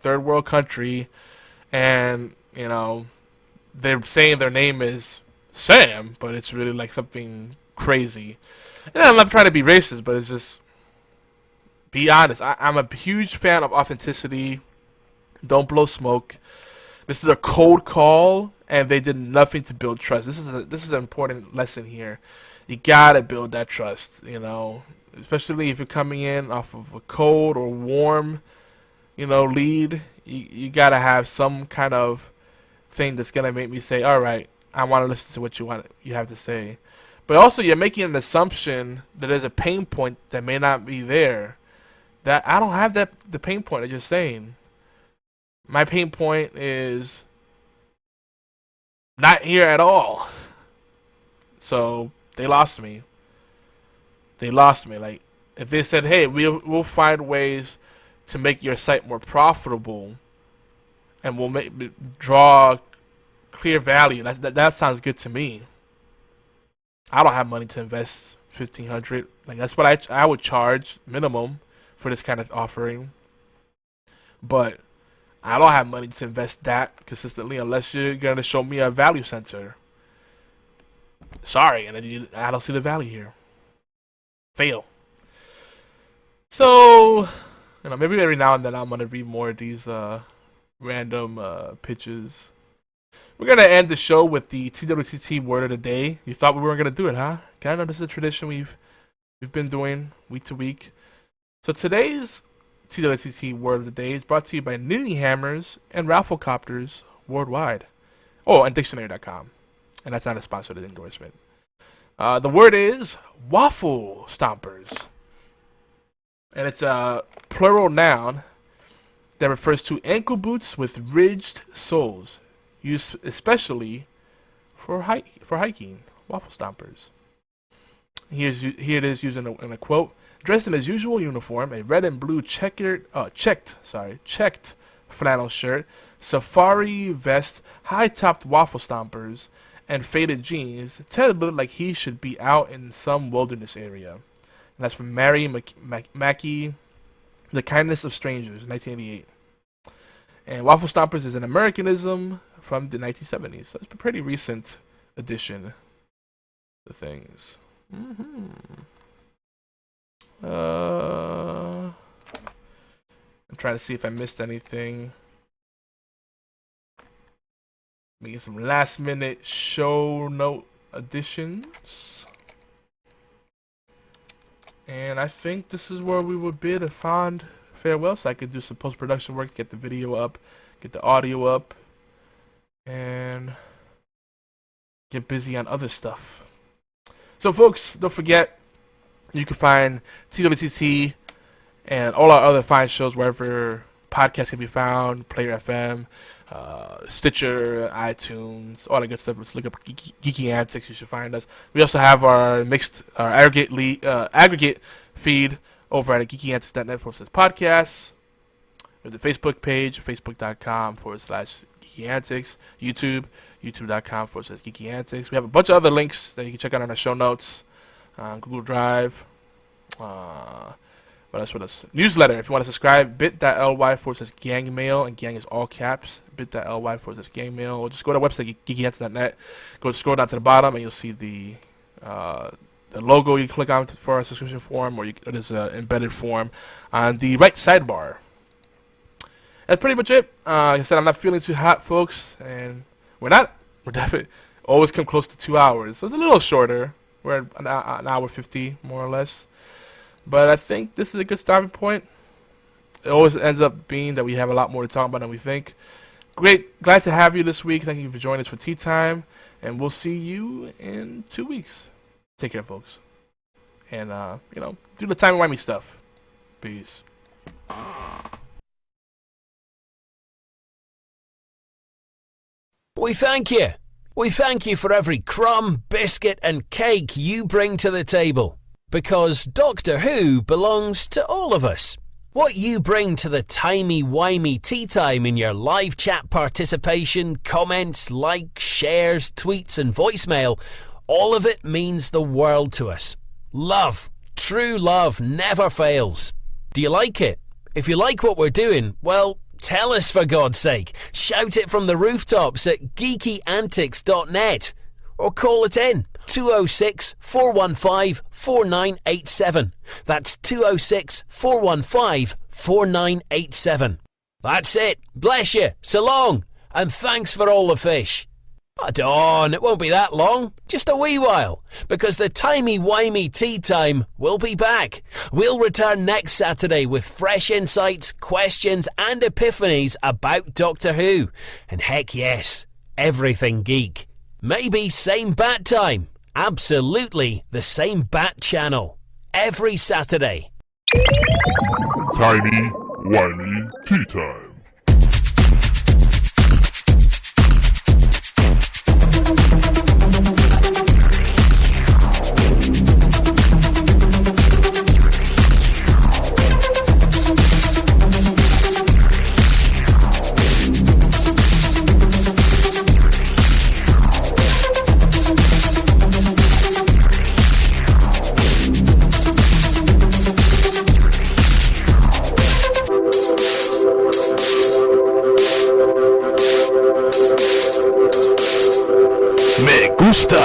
third world country, and, they're saying their name is Sam, but it's really like something crazy. And I'm not trying to be racist, but it's just, be honest. I'm a huge fan of authenticity. Don't blow smoke. This is a cold call, and they did nothing to build trust. This is an important lesson here. You gotta build that trust, especially if you're coming in off of a cold or warm, lead. You gotta have some kind of thing that's gonna make me say, all right, I want to listen to what you have to say. But also, you're making an assumption that there's a pain point that may not be there. That I don't have the pain point that you're saying. My pain point is not here at all. So they lost me. Like, if they said, hey, we'll find ways to make your site more profitable, and we'll draw clear value, that sounds good to me. I don't have money to invest $1,500. Like, that's what I would charge minimum for this kind of offering. But I don't have money to invest that consistently unless you're gonna show me a value center. Sorry, and I don't see the value here. Fail. So, maybe every now and then I'm gonna read more of these random pitches. We're gonna end the show with the TWTT word of the day. You thought we weren't gonna do it, huh? I know this is a tradition we've been doing week to week. So today's TWTT word of the day is brought to you by Knitting Hammers and Rafflecopters worldwide. Oh, and Dictionary.com. And that's not a sponsored endorsement. The word is waffle stompers. And it's a plural noun that refers to ankle boots with ridged soles, used especially for hiking. Waffle stompers. Here it is used in a quote. Dressed in his usual uniform, a red and blue checked flannel shirt, safari vest, high-topped waffle stompers, and faded jeans, Ted looked like he should be out in some wilderness area. And that's from Mary Mackey, The Kindness of Strangers, 1988. And waffle stompers is an Americanism from the 1970s, so it's a pretty recent addition to things. I'm trying to see if I missed anything. Making some last minute show note additions. And I think this is where we would bid a fond farewell, so I could do some post-production work, get the video up, get the audio up, and get busy on other stuff. So folks, don't forget, you can find TWTT and all our other fine shows wherever podcasts can be found, Player FM, Stitcher, iTunes, all that good stuff. Let's look up Geeky Antics. You should find us. We also have our aggregate feed over at geekyantics.net/podcasts. We have the Facebook page, facebook.com/Geeky Geeky Antics. YouTube, youtube.com/Geeky Antics. We have a bunch of other links that you can check out on our show notes. Google Drive. What else? Newsletter. If you want to subscribe, bit.ly/gangmail, and gang is all caps. bit.ly/gangmail. Or just go to our website, geekyantics.net. Go scroll down to the bottom, and you'll see the logo you click on for our subscription form, or there's an embedded form on the right sidebar. That's pretty much it. Like I said, I'm not feeling too hot, folks, and we're definitely always come close to 2 hours. So it's a little shorter. We're at an hour 50, more or less. But I think this is a good stopping point. It always ends up being that we have a lot more to talk about than we think. Great. Glad to have you this week. Thank you for joining us for Tea Time. And we'll see you in 2 weeks. Take care, folks. And, do the timey-wimey stuff. Peace. We thank you. We thank you for every crumb, biscuit and cake you bring to the table. Because Doctor Who belongs to all of us. What you bring to the timey-wimey tea time in your live chat participation, comments, likes, shares, tweets and voicemail, all of it means the world to us. Love, true love, never fails. Do you like it? If you like what we're doing, well, tell us for God's sake. Shout it from the rooftops at geekyantics.net. Or call it in, 206-415-4987. That's 206-415-4987. That's it. Bless you. So long. And thanks for all the fish. Hold on, it won't be that long. Just a wee while. Because the timey-wimey tea time will be back. We'll return next Saturday with fresh insights, questions and epiphanies about Doctor Who. And heck yes, everything geek. Maybe same bat time. Absolutely the same bat channel. Every Saturday. Tiny, whiny tea time. Me gusta.